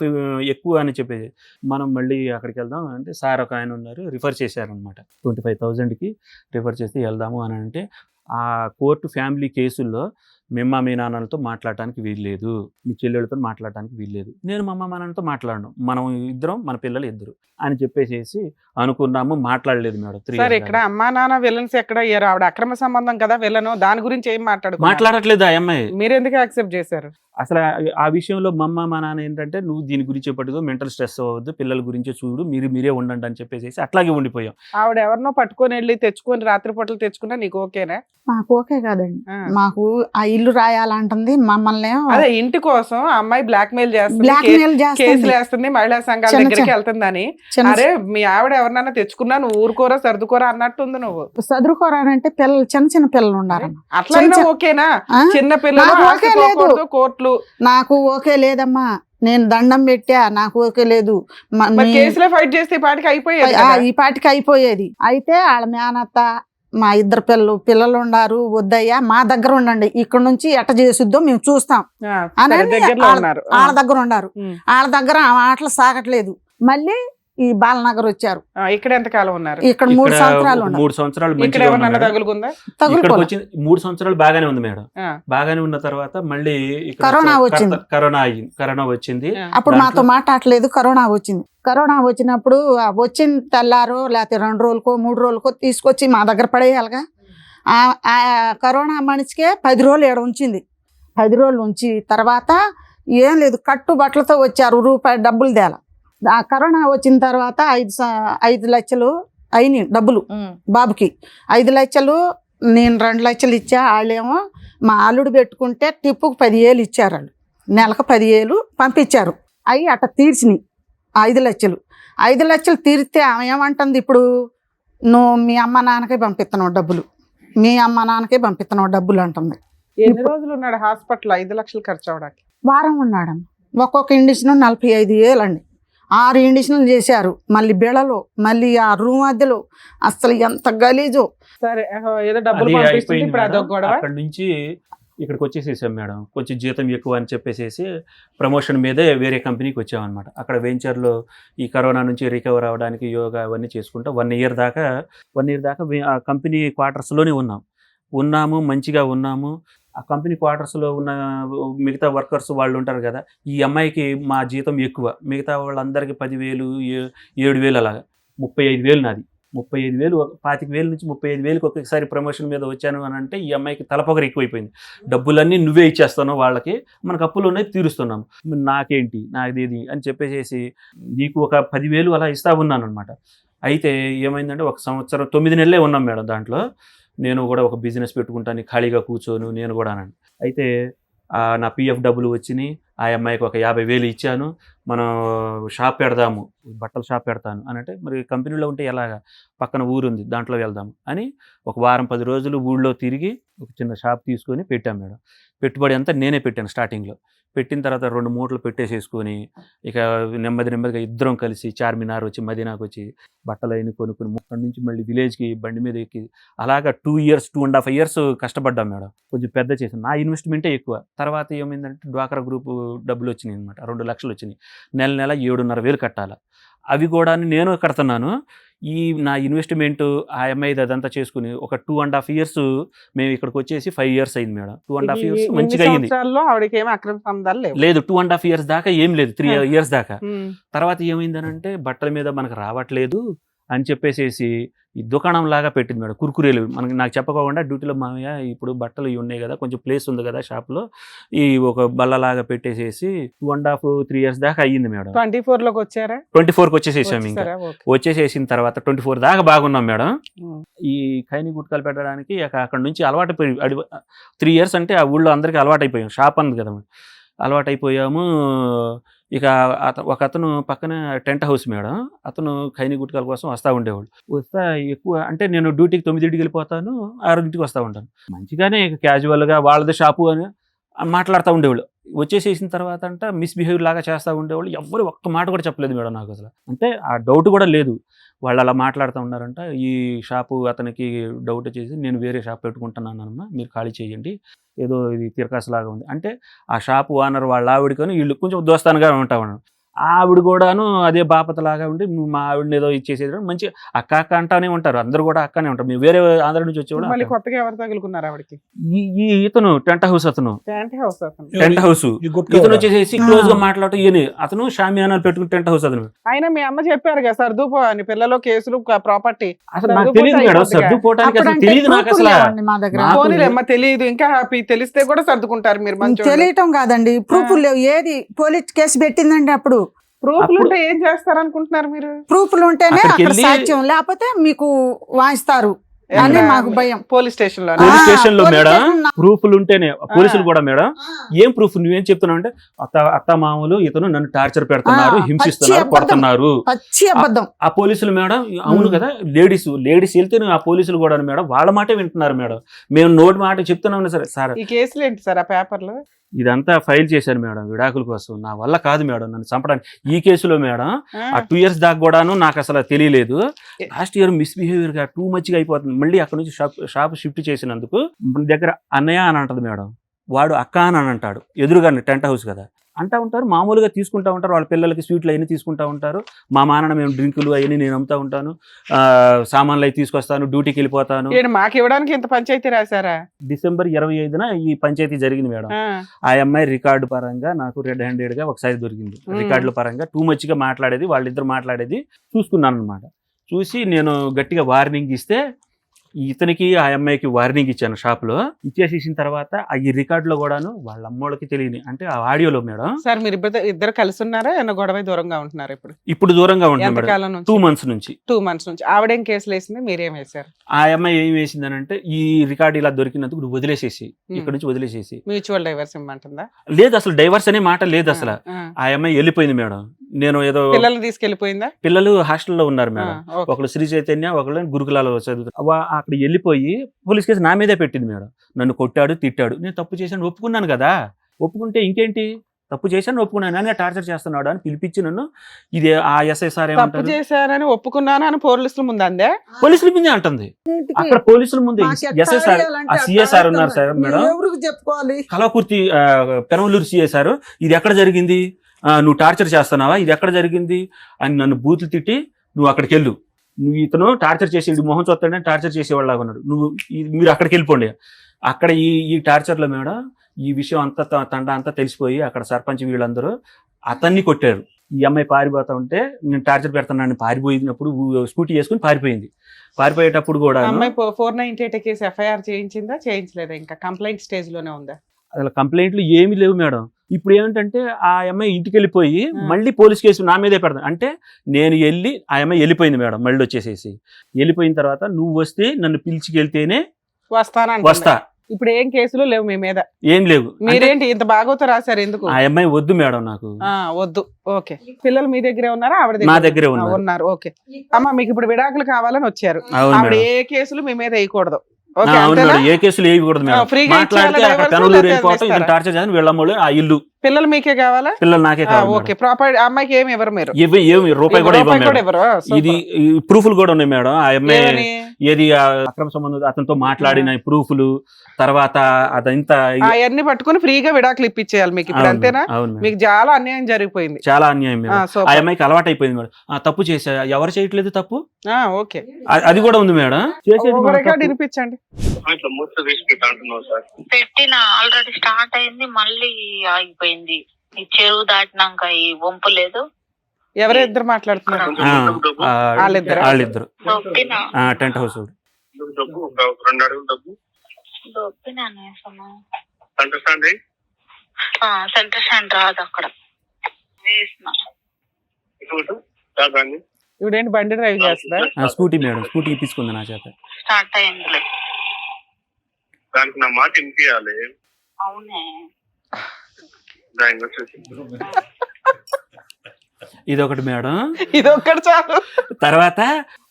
ఎక్కువ అని చెప్పేసి మనం మళ్ళీ అక్కడికి వెళ్దాం అంటే సార్ ఒక ఆయన ఉన్నారు రిఫర్ చేశారనమాట. 25,000కి రిఫర్ చేసి వెళ్దాము అని అంటే ఆ కోర్టు ఫ్యామిలీ కేసుల్లో మీ అమ్మ మీ నాన్నలతో మాట్లాడటానికి వీల్లేదు, మీ చెల్లెళ్ళతో మాట్లాడటానికి వీల్లేదు. నేను మా అమ్మ మా నాన్నతో మాట్లాడను, మనం ఇద్దరం మన పిల్లలు ఇద్దరు అని చెప్పేసి అనుకున్నాము. మాట్లాడలేదు మేడం 3 సార్ years ఇక్కడ దాకా. అమ్మా నాన్న విలన్స్ ఎక్కడ అయ్యారు? ఆవిడ అక్రమ సంబంధం కదా విలను, దాని గురించి ఏం మాట్లాడట్లేదు ఆ అమ్మాయి. మీరు ఎందుకు యాక్సెప్ట్ చేశారు? అసలు ఆ విషయంలో మా అమ్మ మా నాన్న ఏంటంటే నువ్వు దీని గురించి పట్టుకో, మెంటల్ స్ట్రెస్ అవ్వద్దు, పిల్లల గురించి చూడు, మీరే ఉండండి అని చెప్పేసి అట్లాగే ఉండిపోయాం. ఆవిడ ఎవరినో పట్టుకొని వెళ్ళి తెచ్చుకొని రాత్రిపూటలు తెచ్చుకున్నా నీకు ఓకేనా? మాకు ఓకే కాదండి. ఆ. మాకు ఆ ఇల్లు రాయాలంటుంది మమ్మల్ని అదే ఇంటి కోసం ఆ అమ్మాయి బ్లాక్ మెయిల్ చేస్తుంది, బ్లాక్ మెయిల్ కేసులు చేస్తుంది. వేస్తుంది, మహిళా సంఘాల చిన్న దగ్గరికి చిన్న- వెళ్తుందని. చిన్న అరే మీ ఆవిడ ఎవరినైనా తెచ్చుకున్నా నువ్వు ఊరుకోరా సర్దుకోరా అన్నట్టుంది నువ్వు. చదువుకోరానంటే పిల్లలు చిన్న పిల్లలు ఉండారన్న. అట్లయినా చిన్న- ఓకేనా? ఆ? చిన్న పిల్లలు నాకు ఓకే లేదు. ఆశపోకూడదు, కోర్టులు నాకు ఓకే లేదమ్మా, నేను దండం పెట్టా, నాకు ఓకే లేదు. మరి కేసులో ఫైట్ చేస్తే ఈ పాటికి అయిపోయేది కదా. ఈ పాటికి అయిపోయేది. అయితే వాళ్ళ మేనత్త మా ఇద్దరు పిల్లలు ఉండారు, వద్దయ్యా మా దగ్గర ఉండండి, ఇక్కడ నుంచి ఎట్ట చేసుద్దో మేము చూస్తాం ఆ, అని సరే, దగ్గరలో ఉన్నారు. వాళ్ళ దగ్గర ఉండారు. ఉమ్. వాళ్ళ దగ్గర ఆ మాటలు సాగట్లేదు. మళ్ళీ ఈ బాలనగర్ వచ్చారు. ఇక్కడ ఎంత కాలం ఉన్నారు? ఇక్కడ 3 సంవత్సరాలు ఉన్నారు. 3 సంవత్సరాలు ఇక్కడ మంచిగా ఎవరినన్నా ఉన్నాం మేడం. తగులుకుందా? ఇక్కడికి తగులుకోలే. వచ్చి 3 సంవత్సరాలు బాగానే ఉంది మేడం. ఆ, బాగానే ఉన్న తర్వాత మళ్ళీ ఇక్కడ కరోనా వచ్చింది. కరోనా వచ్చింది. ఆ. అప్పుడు మాతో దాంట్లో- మాట్లాడలేదు. కరోనా వచ్చింది. కరోనా వచ్చినప్పుడు వచ్చిన తెల్లారో లేకపోతే 2 రోజులకో 3 రోజులకో తీసుకొచ్చి మా దగ్గర పడేయాలిగా. ఆ కరోనా మనిషికే 10 రోజులు ఏడ ఉంచింది. 10 రోజులు ఉంచి తర్వాత ఏం లేదు, కట్టు బట్టలతో వచ్చారు, రూపాయి డబ్బులు తేల. ఆ కరోనా వచ్చిన తర్వాత 5 లక్షలు అయినాయి డబ్బులు బాబుకి. 5 లక్షలు నేను 2 లక్షలు ఇచ్చా. వాళ్ళేమో మా అల్లుడు పెట్టుకుంటే టిప్పుకు 10,000 ఇచ్చారు. వాళ్ళు నెలకు 10,000 పంపించారు. అవి అట్ట తీర్చినాయి 5 లక్షలు. 5 లక్షలు తీరితే ఆమె ఏమంటుంది, ఇప్పుడు నువ్వు మీ అమ్మ నాన్నకే పంపిస్తున్నావు డబ్బులు, మీ అమ్మ నాన్నకే పంపిస్తున్నావు డబ్బులు అంటుంది. ఎన్ని రోజులు ఉన్నాడు హాస్పిటల్ 5 లక్షలు ఖర్చు అవడానికి? వారం ఉన్నాడు. ఒక్కొక్క ఇండిషన్ 45,000 అండి. 6 ఇండిషన్లు చేశారు. మళ్ళీ బిళ్ళలో, మళ్ళీ ఆ రూమ్ మధ్యలో అసలు ఎంత గలీజో. సరే ఏదో డబ్బులు అది పంపిస్తుంది, అయిపోయింది ఇప్పుడు అదొక మేడం. గొడవ. అక్కడ నుంచి ఇక్కడికి వచ్చేసేసాం మేడం. కొంచెం జీతం ఎక్కువ అని చెప్పేసి ప్రమోషన్ మీదే వేరే కంపెనీకి వచ్చామన్నమాట. అక్కడ వెంచర్లో ఈ కరోనా నుంచి రికవర్ అవ్వడానికి యోగా అవన్నీ చేసుకుంటా 1 year దాకా ఆ కంపెనీ క్వార్టర్స్లోనే ఉన్నాము, మంచిగా ఉన్నాము. ఆ కంపెనీ క్వార్టర్స్లో ఉన్న మిగతా వర్కర్స్ వాళ్ళు ఉంటారు కదా, ఈ అమ్మాయికి మా జీతం ఎక్కువ, మిగతా వాళ్ళందరికీ 10,000 7,000 అలాగా. 35,000 నాది. 35,000 25,000 నుంచి 35,000కి ఒకేసారి ప్రమోషన్ మీద వచ్చాను అని అంటే ఈ అమ్మాయికి తలపొగరు ఎక్కువైపోయింది. డబ్బులన్నీ నువ్వే ఇచ్చేస్తావు, వాళ్ళకి మనకు అప్పులు ఉన్నాయి తీరుస్తున్నాం, నాకేంటి నాదేది అని చెప్పేసి నీకు ఒక 10,000 అలా ఇస్తా ఉన్నాను అనమాట. అయితే ఏమైందంటే 1 సంవత్సరం 9 నెలలే ఉన్నాం మేడం. దాంట్లో నేను కూడా ఒక బిజినెస్ పెట్టుకుంటాను, ఖాళీగా కూర్చోను నేను కూడా అని. అయితే నా పిఎఫ్ డబ్బులు వచ్చినాయి. ఆ అమ్మాయికి ఒక 50,000 ఇచ్చాను. మనం షాప్ పెడదాము, బట్టల షాప్ పెడతాను అని అంటే, మరి కంపెనీలో ఉంటే ఎలాగా, పక్కన ఊరు ఉంది దాంట్లో వెళ్దాము అని ఒక వారం 10 రోజులు ఊళ్ళో తిరిగి ఒక చిన్న షాప్ తీసుకొని పెట్టాం మేడం. పెట్టుబడి అంతా నేనే పెట్టాను స్టార్టింగ్లో. పెట్టిన తర్వాత 2 మూటలు పెట్టేసేసుకొని ఇక నెమ్మదిగా ఇద్దరం కలిసి చార్మినార్ వచ్చి, మదీనాకు వచ్చి బట్టలు అయిన కొనుక్కొని అక్కడి నుంచి మళ్ళీ విలేజ్కి బండి మీద ఎక్కి అలాగా 2.5 years కష్టపడ్డాం మేడం. కొంచెం పెద్ద చేసాను. నా ఇన్వెస్ట్మెంటే ఎక్కువ. తర్వాత ఏమైందంటే డ్వాక్రా గ్రూప్ డబ్బులు వచ్చినాయి అనమాట. 2 లక్షలు వచ్చినాయి. నెల 7,500 కట్టాలి. అవి కూడా నేను కడుతున్నాను. ఈ నా ఇన్వెస్ట్మెంట్ ఆ అమ్మాయిది అదంతా చేసుకుని ఒక 2.5 years మేము ఇక్కడికి వచ్చేసి 5 years అయింది మేడం. 2.5 years ఇన్ని మంచిగా అయింది. సంవత్సరాల్లో ఆవిడకి ఏమి అక్రమ సంబంధాలు లేవు. లేదు 2.5 years దాకా ఏం లేదు, 3 years దాకా. ఉమ్. తర్వాత ఏమైందనంటే బట్టల మీద మనకు రావట్లేదు అని చెప్పేసి ఈ దుకాణం లాగా పెట్టింది మేడం. కుర్కురేలు నాకు చెప్పకుండా డ్యూటీలో మామయ్య ఇప్పుడు బట్టలు ఇవి ఉన్నాయి కదా, కొంచెం ప్లేస్ ఉంది కదా షాప్లో, ఈ ఒక బల్లలాగా పెట్టేసేసి 2.5-3 years దాకా అయ్యింది మేడం. 24 వచ్చారా? 24కి వచ్చేసేసాం. ఇంకా వచ్చేసారా? ఓకే. వచ్చేసేసిన తర్వాత 24 దాకా బాగున్నాం మేడం. ఉమ్. ఈ ఖైనీ గుట్కాలు పెట్టడానికి అక్కడ నుంచి అలవాటు 3 years అంటే ఆ ఊళ్ళో అందరికీ అలవాటు అయిపోయాం. షాప్ అంది కదా, అలవాటు అయిపోయాము. ఇక ఒక అతను పక్కన టెంట్ హౌస్ మేడం, అతను ఖైనీ గుట్కాల కోసం వస్తూ ఉండేవాడు. వస్తా ఎక్కువ అంటే నేను డ్యూటీకి 9కి వెళ్ళిపోతాను, 6కి వస్తూ ఉంటాను. మంచిగానే క్యాజువల్గా వాళ్ళది షాపు అని మాట్లాడుతూ ఉండేవాళ్ళు. వచ్చేసేసిన తర్వాత అంట మిస్బిహేవ్ లాగా చేస్తూ ఉండేవాళ్ళు ఎవ్వరు ఒక్క మాట కూడా చెప్పలేదు మేడం నాకు అసలు. అంటే ఆ డౌట్ కూడా లేదు. వాళ్ళు అలా మాట్లాడుతూ ఉన్నారంట. ఈ షాపు అతనికి డౌట్ వచ్చేసి, నేను వేరే షాప్ పెట్టుకుంటున్నానమ్మా, మీరు ఖాళీ చేయండి, ఏదో ఇది తిరకాసులాగా ఉంది అంటే. ఆ షాపు ఓనర్ వాళ్ళ ఆవిడకొని వీళ్ళు కొంచెం దోస్తానుగా ఉంటా ఉన్నాను. ఆవిడ కూడాను అదే బాపతలాగా ఉండి, నువ్వు మా ఆవిడని ఏదో ఇచ్చేసేది మంచి అక్క అక్క అంటానే ఉంటారు. అందరూ కూడా అక్కనే ఉంటారు. మేము వేరే ఆంధ్ర నుంచి వచ్చేవాడు. మళ్ళీ కొత్తగా ఎవరు తగులుకున్నారు ఆవిడకి? ఈ ఇతను టెంట్ హౌస్ అతను టెంట్ హౌస్ అతను. టెంట్ హౌస్ ఈ గుట్కా ఇతను వచ్చేసి క్లోజ్ గా మాట్లాడటం ఈయన. అతను షామియానాలు పెట్టుకుని టెంట్ హౌస్ అతను. అయినా మీ అమ్మ చెప్పారు కదా సర్దుపో అని, పిల్లలు కేసులు ప్రాపర్టీ. అసలు నాకు తెలియదు మేడం, సర్దుకోవటానికి అసలు తెలియదు నాకు అసలు. మా దగ్గర నాకు- పోనీలేమ్మ తెలియదు, ఇంకా హ్యాపీ. తెలిస్తే కూడా సర్దుకుంటారు మీరు. మంచి తెలియటం కాదండి, ప్రూఫ్లు లేవు. ఏది పోలీస్ కేసు పెట్టిందండి అప్పుడు. ప్రూఫ్లు ఉంటే ఏం చేస్తారు అనుకుంటున్నారు మీరు? ప్రూఫ్లు ఉంటేనే అక్కడికి అక్కడ వెళ్ళి- సాక్ష్యం, లేకపోతే మీకు వాయిస్తారు అని మాకు భయం. పోలీస్ స్టేషన్ లో పోలీస్ ఆ, స్టేషన్ లో పోలీస్ మేడం స్టేషన్ లో- ప్రూఫ్లు ఉంటేనే. పోలీసులు కూడా మేడం ఏం ప్రూఫ్ నువ్వేం చెప్తున్నావు అంటే, అత్త మామూలు ఇతను నన్ను టార్చర్ పెడుతున్నారు, ఆ, హింసిస్తున్నారు, పచ్చి అబద్ధం. కొడుతున్నారు. పచ్చి అబద్ధం. ఆ పోలీసులు మేడం అవును కదా, లేడీస్ వెళ్తే ఆ పోలీసులు కూడా మేడం వాళ్ళ మాటే వింటున్నారు మేడం. మేము నోటి మాట చెప్తున్నాం సరే సార్. ఈ కేసులు ఏంటి సార్ ఆ పేపర్లు? ఇదంతా ఫైల్ చేశాను మేడం విడాకుల కోసం. నా వల్ల కాదు మేడం నన్ను చంపడానికి. ఈ కేసులో మేడం ఆ 2 years దాకా కూడాను నాకు అసలు తెలియలేదు. లాస్ట్ ఇయర్ మిస్బిహేవియర్ గా టూ మచ్ గా అయిపోతుంది. మళ్ళీ అక్కడ నుంచి షాప్ షిఫ్ట్ చేసినందుకు మన దగ్గర అన్నయ్య అని అంటది మేడం, వాడు అక్క అని అంటాడు. ఎదురుగానే టెంట్ హౌస్ కదా అంటా ఉంటారు. మామూలుగా తీసుకుంటా ఉంటారు. వాళ్ళ పిల్లలకి స్వీట్లు అవన్నీ తీసుకుంటా ఉంటారు. మా మానన మేము డ్రింకులు అవన్నీ నేను అమ్ముతా ఉంటాను, సామాన్లు అవి తీసుకొస్తాను, డ్యూటీకి వెళ్ళిపోతాను. మాకు ఇవ్వడానికి ఇంత పంచాయతీ రాశారా? December 25న ఈ పంచాయతీ జరిగింది మేడం. ఆ అమ్మాయి రికార్డు పరంగా నాకు రెడ్ హ్యాండెడ్ గా ఒకసారి దొరికింది. రికార్డుల పరంగా టూ మచ్ గా మాట్లాడేది, వాళ్ళిద్దరు మాట్లాడేది చూసుకున్నాను అనమాట. చూసి నేను గట్టిగా వార్నింగ్ ఇస్తే ఇతనికి ఆ అమ్మాయికి వార్నింగ్ ఇచ్చాను షాప్ లో. ఇచ్చేసేసిన తర్వాత ఈ రికార్డులో కూడాను వాళ్ళ అమ్మోళ్ళకి తెలియని, అంటే ఆ ఆడియోలో మేడం. సార్ మీరు ఇద్దరు కలిసి ఉన్నారా? ఏమన్నా గొడవ దూరంగా ఉంటున్నారు ఇప్పుడు? ఇప్పుడు దూరంగా ఉంటుంది మేడం. ఎంతకాలం నుంచి? 2 months నుంచి. 2 months నుంచి. ఆవిడేం కేసులు వేసింది, మీరేం వేశారు? ఆ అమ్మాయి ఏం వేసిందని అంటే, ఈ రికార్డు ఇలా దొరికినందుకు నువ్వు వదిలేసేసి, ఇక్కడ నుంచి వదిలేసేసి. Mutual divorce ఇమ్మంటుందా? లేదు అసలు డైవర్స్ అనే మాట లేదు అసలు. ఆ అమ్మాయి వెళ్ళిపోయింది మేడం. నేను ఏదో పిల్లల్ని తీసుకెళ్లిపోయిందా? పిల్లలు హాస్టల్లో ఉన్నారు మేడం. ఓకే. ఒకళ్ళు శ్రీ చైతన్య, ఒకళ్ళు గురుకులాలో చదువుతారు. అక్కడ వెళ్ళిపోయి పోలీస్ కేసు నా మీదే పెట్టింది మేడం. నన్ను కొట్టాడు, తిట్టాడు. నేను తప్పు చేశాను ఒప్పుకున్నాను కదా, ఒప్పుకుంటే ఇంకేంటి, తప్పు చేశాను ఒప్పుకున్నాను అని టార్చర్ చేస్తున్నాడు అని పిలిపించి నన్ను ఇది ఆ SSR తప్పు ఏమంటారు, చేశానని ఒప్పుకున్నాను అని పోలీసుల ముందు అందే. పోలీసుల ముందే అంటుంది. అక్కడ పోలీసుల ముందే SSR ఆ CSR ఉన్నారు సార్ మేడం, ఎవరికి చెప్పుకోవాలి? కలవకుర్తి పెనమలూరు CSR, ఇది ఎక్కడ జరిగింది, నువ్వు టార్చర్ చేస్తున్నావా, ఇది ఎక్కడ జరిగింది అని నన్ను బూతులు తిట్టి, నువ్వు అక్కడికి వెళ్ళు, నువ్వు ఇతను టార్చర్ చేసి మొహం చూస్తాడని టార్చర్ చేసేవాళ్ళగా ఉన్నాడు, మీరు అక్కడికి వెళ్ళిపోండి. అక్కడ ఈ టార్చర్లో మేడం ఈ విషయం అంతా తండ అంతా తెలిసిపోయి అక్కడ సర్పంచ్ వీళ్ళందరూ అతన్ని కొట్టారు. ఈ అమ్మాయి పారిపోతా ఉంటే నేను టార్చర్ పెడుతున్నాను పారిపోయినప్పుడు స్కూటీ వేసుకుని పారిపోయింది. పారిపోయేటప్పుడు కూడా అమ్మాయి 498 కేసు FIR చేయించిందా, చేయించలేదా? ఇంకా కంప్లైంట్ స్టేజ్ లోనే ఉందా? అసలు కంప్లైంట్లు ఏమీ లేవు మేడం. ఇప్పుడు ఏమిటంటే ఆ అమ్మాయి ఇంటికి వెళ్ళిపోయి మళ్ళీ పోలీస్ కేసు నా మీదే పెడతాను అంటే, నేను వెళ్ళి ఆ అమ్మాయి వెళ్ళిపోయింది మేడం. మళ్ళీ వచ్చేసేసి వెళ్ళిపోయిన తర్వాత నువ్వు వస్తే నన్ను పిలిచికెళ్తేనే వస్తా. ఇప్పుడు ఏం కేసులు లేవు మీ మీద? ఏం లేవు. మీరేంటి ఇంత బాగోతో రాశారు ఎందుకు? ఆ అమ్మాయి వద్దు మేడం నాకు. వద్దు. ఓకే. పిల్లలు మీ దగ్గరే ఉన్నారా? ఆవిడ నా దగ్గరే ఉన్నారు. ఓకే. అమ్మ మీకు ఇప్పుడు విడాకులు కావాలని వచ్చారు. అవును ఆవిడ మేడం. ఏ కేసులు మీ మీద వేయకూడదు. అవును మేడం, ఏ కేసులు వేయకూడదు మేడం. ఫ్రీగా మాట్లాడితే ఇచ్చేయాలా అక్కడ divorce? పెనమలూరు వెళ్ళిపోవటం, ఇస్తారా? ఇతను టార్చర్ చేయాలని వీళ్ళమ్మోళ్ళు ఆ ఇల్లు. పిల్లలు మీకే కావాలా? పిల్లలు నాకే కావాలి ఓకే. ప్రాపర్ అమ్మాయికి ఏమి ఇవ్వరు మీరు? ఏమి రూపాయి కూడా ఇవ్వం మేడం. ఇవ్వరు. ఇది ప్రూఫ్లు కూడా ఉన్నాయి మేడం. ఆ అమ్మాయి ఏమని? ఏది అక్రమ సంబంధం అతనితో మాట్లాడిన ప్రూఫ్లు, తర్వాత అదంతా అవన్నీ పట్టుకుని ఫ్రీగా విడాకులు ఇప్పించేయాలి మీకు ఇప్పుడు, అంతేనా? అవును మేడం. మీకు చాలా అన్యాయం జరిగిపోయింది. చాలా అన్యాయం మేడం. సూపర్. ఆ అమ్మాయికి అలవాటు అయిపోయింది మేడం. తప్పు చేసా, ఎవరు చేయట్లేదు తప్పు, ఓకే. అది కూడా ఉంది మేడం. చేసేది మనం రికార్డు తప్పు. వినిపించండి. పెట్టిన ఆల్రెడీ స్టార్ట్ అయింది, మళ్ళీ ఆగిపోయింది. ఈ చెరువు దాటినాక ఈ వంపు లేదు. ఎవరు ఇద్దరు మాట్లాడుతున్నారు? వాళ్ళిద్దరా? వాళ్ళిద్దరు దొప్పినా టెంట్ హౌస్. సెంటర్ స్టాండ్ రాదు అక్కడ వేసిన. ఇవిడేంటి బండి డ్రైవ్ చేస్తుందా? స్కూటీ మేడం, స్కూటీ ఇప్పించుకుంది నా చేత. స్టార్ట్ అయింది. దానికి నా మాట వినిపించాలి. అవునే. ఇదొకటి మేడం. ఇదొక్కటి చాలు. తర్వాత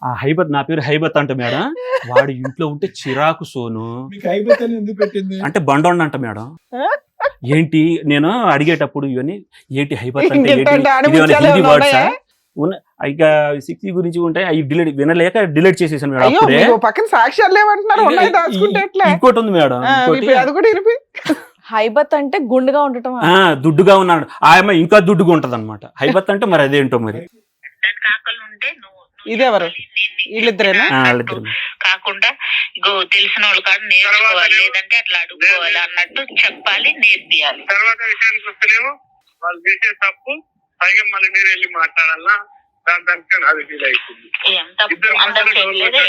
ఆ హైబత్, నా పేరు హైబత్ అంట మేడం. వాడు ఇంట్లో ఉంటే చిరాకు సోను మీకు అయిపోతే ఎందుకు పెట్టింది? అంటే బండోండ అంట మేడం. ఏంటి నేను అడిగేటప్పుడు ఇవన్నీ ఏంటి హైపర్ అంటే ఏంటి ఇంకేంటంటే ఇది ఏమైనా ఆడముత్యాలు హిందీ ఏమైనా వర్డ్సా ఉన్నాయా? ఇక 60 గురించి ఉంటాయి అవి వినలేక డిలీట్ చేసేసాను మేడం అయ్యో అప్పుడే మీకు పక్కన సాక్ష్యాలు లేవంటున్నారు, ఉన్నాయి దాచుకుంటే ఎట్లా? ఇంకోటి ఉంది మేడం ఇంకోటి అది కూడా ఇరిపి. హైబత్ అంటే గుండుగా ఉండటం. దుడ్డుగా ఉన్నాడు ఆ అమ్మాయి ఇంకా దుడ్డుగా ఉంటది అనమాట హైబత్ అంటే మరి అదేంటో మరి దానికి ఆకలి ఉంటే నువ్వు ఇదెవరు? వీళ్ళిద్దరేనా? వాళ్ళిద్దరు కాకుండా ఇగో తెలిసిన వాళ్ళు కాదు నేర్చుకోవాలి, లేదంటే అట్లా అడుక్కోవాలి అన్నట్టు చెప్పాలి, నేర్పియాలి. తర్వాత విషయానికి వస్తేనేమో వాళ్ళు చేసే తప్పు పైగా మళ్ళీ నేను వెళ్ళి మాట్లాడాలా, దానికి అది ఫీల్ అవుతుంది. ఏం తప్పు అందరు చేయలేదే.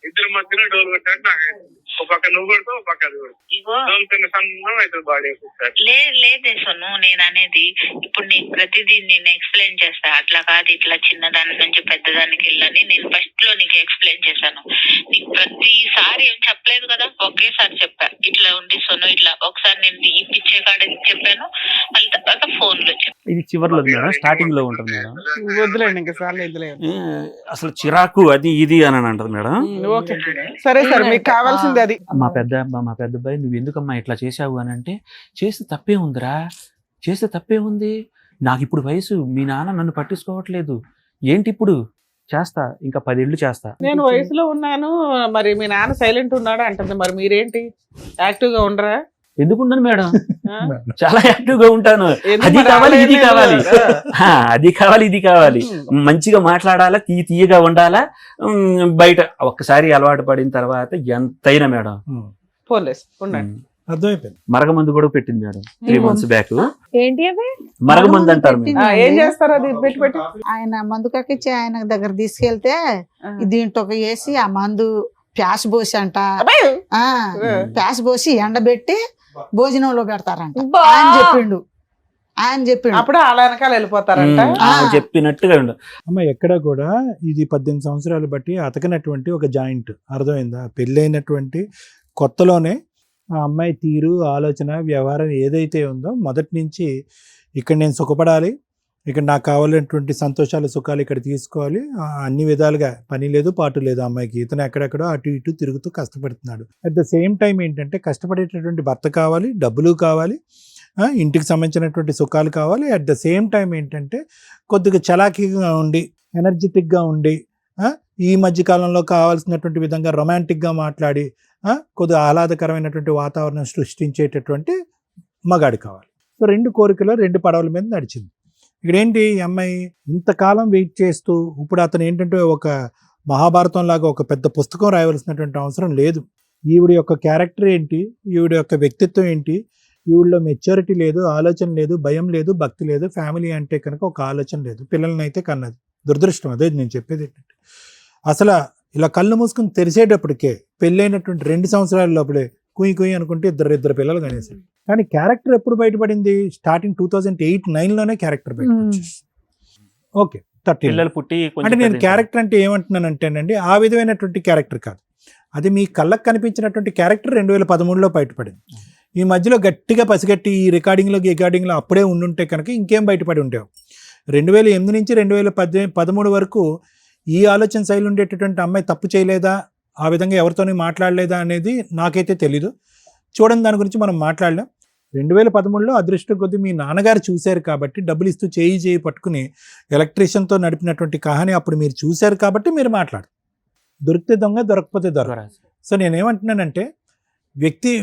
ఇద్దరు మధ్యలో డోలు కొట్టాడు నాకు అవుతుంది. ఒక పక్క నువ్వు కొడతావు, ఒక పక్క అది కొడతావు. ఇగో డోలు కింద సన్నం అవుతుంది బాడీ ఒకసారి. లేదే సొన్ను, నేను అనేది ఇప్పుడు నీకు ప్రతిదీ నేను ఎక్స్ప్లెయిన్ చేస్తా. అట్లా కాదు, ఇట్లా చిన్నదాని నుంచి పెద్దదానికి వెళ్ళని నేను ఫస్ట్ లో నీకు ఎక్స్ప్లెయిన్ చేశాను. నీకు ప్రతిసారి ఏం చెప్పలేదు కదా, ఒకేసారి చెప్పా. ఇట్లా ఉంది సొన్ను, ఇట్లా ఒకసారి నేను ఈ పిచ్చే కాడకి చెప్పాను, మళ్ళీ తర్వాత ఫోన్ లో చెప్పాను. ఇది చివర్లో మేడం, స్టార్టింగ్ లో ఉంటుంది మేడం. వద్దులేండి, ఇంకా సార్లు వద్దులేండి. అసలు చిరాకు అది ఇది అని అంటది మేడం. ఓకే సరే సార్, మీకు కావాల్సింది అది. మా పెద్ద అబ్బాయి నువ్వు ఎందుకమ్మా ఇట్లా చేసావు అని అంటే, చేస్తే తప్పే ఉందిరా, చేస్తే తప్పే ఉంది, నాకు ఇప్పుడు వయసు, మీ నాన్న నన్ను పట్టించుకోవట్లేదు, ఏంటి ఇప్పుడు చేస్తా, ఇంకా 10 ఏళ్ళు చేస్తా. నేను వయసులో ఉన్నాను, మరి మీ నాన్న సైలెంట్ ఉన్నాడు అంటుంది, మరి మీరేంటి యాక్టివ్ గా ఉండరా? ఎందుకుండను మేడం, ఆ? చాలా యాక్టివ్ గా ఉంటాను. ఎందుకు అది మరి కావాలి ఇది ఆడలేదు? కావాలి, అది కావాలి ఇది కావాలి, మంచిగా మాట్లాడాలా, తీయగా ఉండాలా. బయట ఒక్కసారి అలవాటు పడిన తర్వాత ఎంతైనా మేడం. ఫోన్లేస్ ఉండండి. అర్థమైపోయింది. మరగమందు కూడా పెట్టింది మేడం 3 months బ్యాక్. ఏంటి అవి? మరగమందు అంటారు మేడం. ఏం చేస్తారు అది పెట్టి? ఆయన మందు కక్కిచ్చి ఆయన దగ్గర తీసుకెళ్తే దీంట్లో ఒక వేసి ఆ మందు ప్యాస్ పోసి అంట, ప్యాస్ పోసి ఎండబెట్టి భోజనంలో పెడతారంట. ఆయన చెప్పిండు అప్పుడు వాళ్ళ వెనకాల వెళ్ళిపోతారంట. చెప్పినట్టుగా ఉండు. అమ్మ ఎక్కడ కూడా ఇది 18 సంవత్సరాలు బట్టి అతకనటువంటి ఒక జాయింట్, అర్థమైందా? పెళ్ళైనటువంటి కొత్తలోనే ఆ అమ్మాయి తీరు, ఆలోచన, వ్యవహారం ఏదైతే ఉందో మొదటి నుంచి ఇక్కడ నేను సుఖపడాలి, ఇక్కడ నాకు కావాలన్నటువంటి సంతోషాలు సుఖాలు ఇక్కడ తీసుకోవాలి, అన్ని విధాలుగా పని లేదు పాటు లేదు అమ్మాయికి. ఇతను ఎక్కడెక్కడో అటు ఇటు తిరుగుతూ కష్టపడుతున్నాడు. అట్ ద సేమ్ టైం ఏంటంటే కష్టపడేటటువంటి భర్త కావాలి, డబ్బులు కావాలి, ఇంటికి సంబంధించినటువంటి సుఖాలు కావాలి. అట్ ద సేమ్ టైం ఏంటంటే కొద్దిగా చలాకీగా ఉండి, ఎనర్జెటిక్గా ఉండి, ఈ మధ్య కాలంలో కావాల్సినటువంటి విధంగా రొమాంటిక్గా మాట్లాడి, కొద్దిగా ఆహ్లాదకరమైనటువంటి వాతావరణం సృష్టించేటటువంటి మగాడు కావాలి. సో 2 కోరికలు 2 పడవల మీద నడిచింది. ఇక్కడ ఏంటి, ఈ అమ్మాయి ఇంతకాలం వెయిట్ చేస్తూ ఇప్పుడు అతను ఏంటంటే ఒక మహాభారతం లాగా ఒక పెద్ద పుస్తకం రాయవలసినటువంటి అవసరం లేదు. ఈవిడ యొక్క క్యారెక్టర్ ఏంటి, ఈవిడ యొక్క వ్యక్తిత్వం ఏంటి, ఈవిడలో మెచ్యూరిటీ లేదు, ఆలోచన లేదు, భయం లేదు, భక్తి లేదు, ఫ్యామిలీ అంటే కనుక ఒక ఆలోచన లేదు, పిల్లల్ని అయితే కన్నది. దురదృష్టం. అదే నేను చెప్పేది ఏంటంటే, అసలు ఇలా కళ్ళు మూసుకుని తెరిచేటప్పటికే పెళ్ళైనటువంటి 2 సంవత్సరాల లోపలే కుయ్యి అనుకుంటే ఇద్దరు పిల్లలు కనేసాడు. కానీ క్యారెక్టర్ ఎప్పుడు బయటపడింది? స్టార్టింగ్ 2008-9లోనే క్యారెక్టర్ బయటపడింది. ఓకే, 30 పిల్లలు పుట్టి అంటే నేను క్యారెక్టర్ అంటే ఏమంటున్నానంటేనండి, ఆ విధమైనటువంటి క్యారెక్టర్ కాదు, అది మీ కళ్ళకు కనిపించినటువంటి క్యారెక్టర్ 2013లో బయటపడింది. ఈ మధ్యలో గట్టిగా పసిగట్టి ఈ రికార్డింగ్లో అప్పుడే ఉండుంటే కనుక ఇంకేం బయటపడి ఉండేవి. 2008 నుంచి 2013 వరకు ఈ ఆలోచన శైలి ఉండేటటువంటి అమ్మాయి తప్పు చేయలేదా, ఆ విధంగా ఎవరితోని మాట్లాడలేదా అనేది నాకైతే తెలీదు. చూడండి, దాని గురించి మనం మాట్లాడలేం. 2013లో అదృష్టం కొద్దీ మీ నాన్నగారు చూశారు కాబట్టి, డబ్బులు ఇస్తూ చేయి పట్టుకుని ఎలక్ట్రీషియన్తో నడిపినటువంటి కహాని అప్పుడు మీరు చూశారు కాబట్టి మీరు మాట్లాడు. దొరికితే దొంగ, దొరకకపోతే దొరక. సో నేనేమంటున్నానంటే,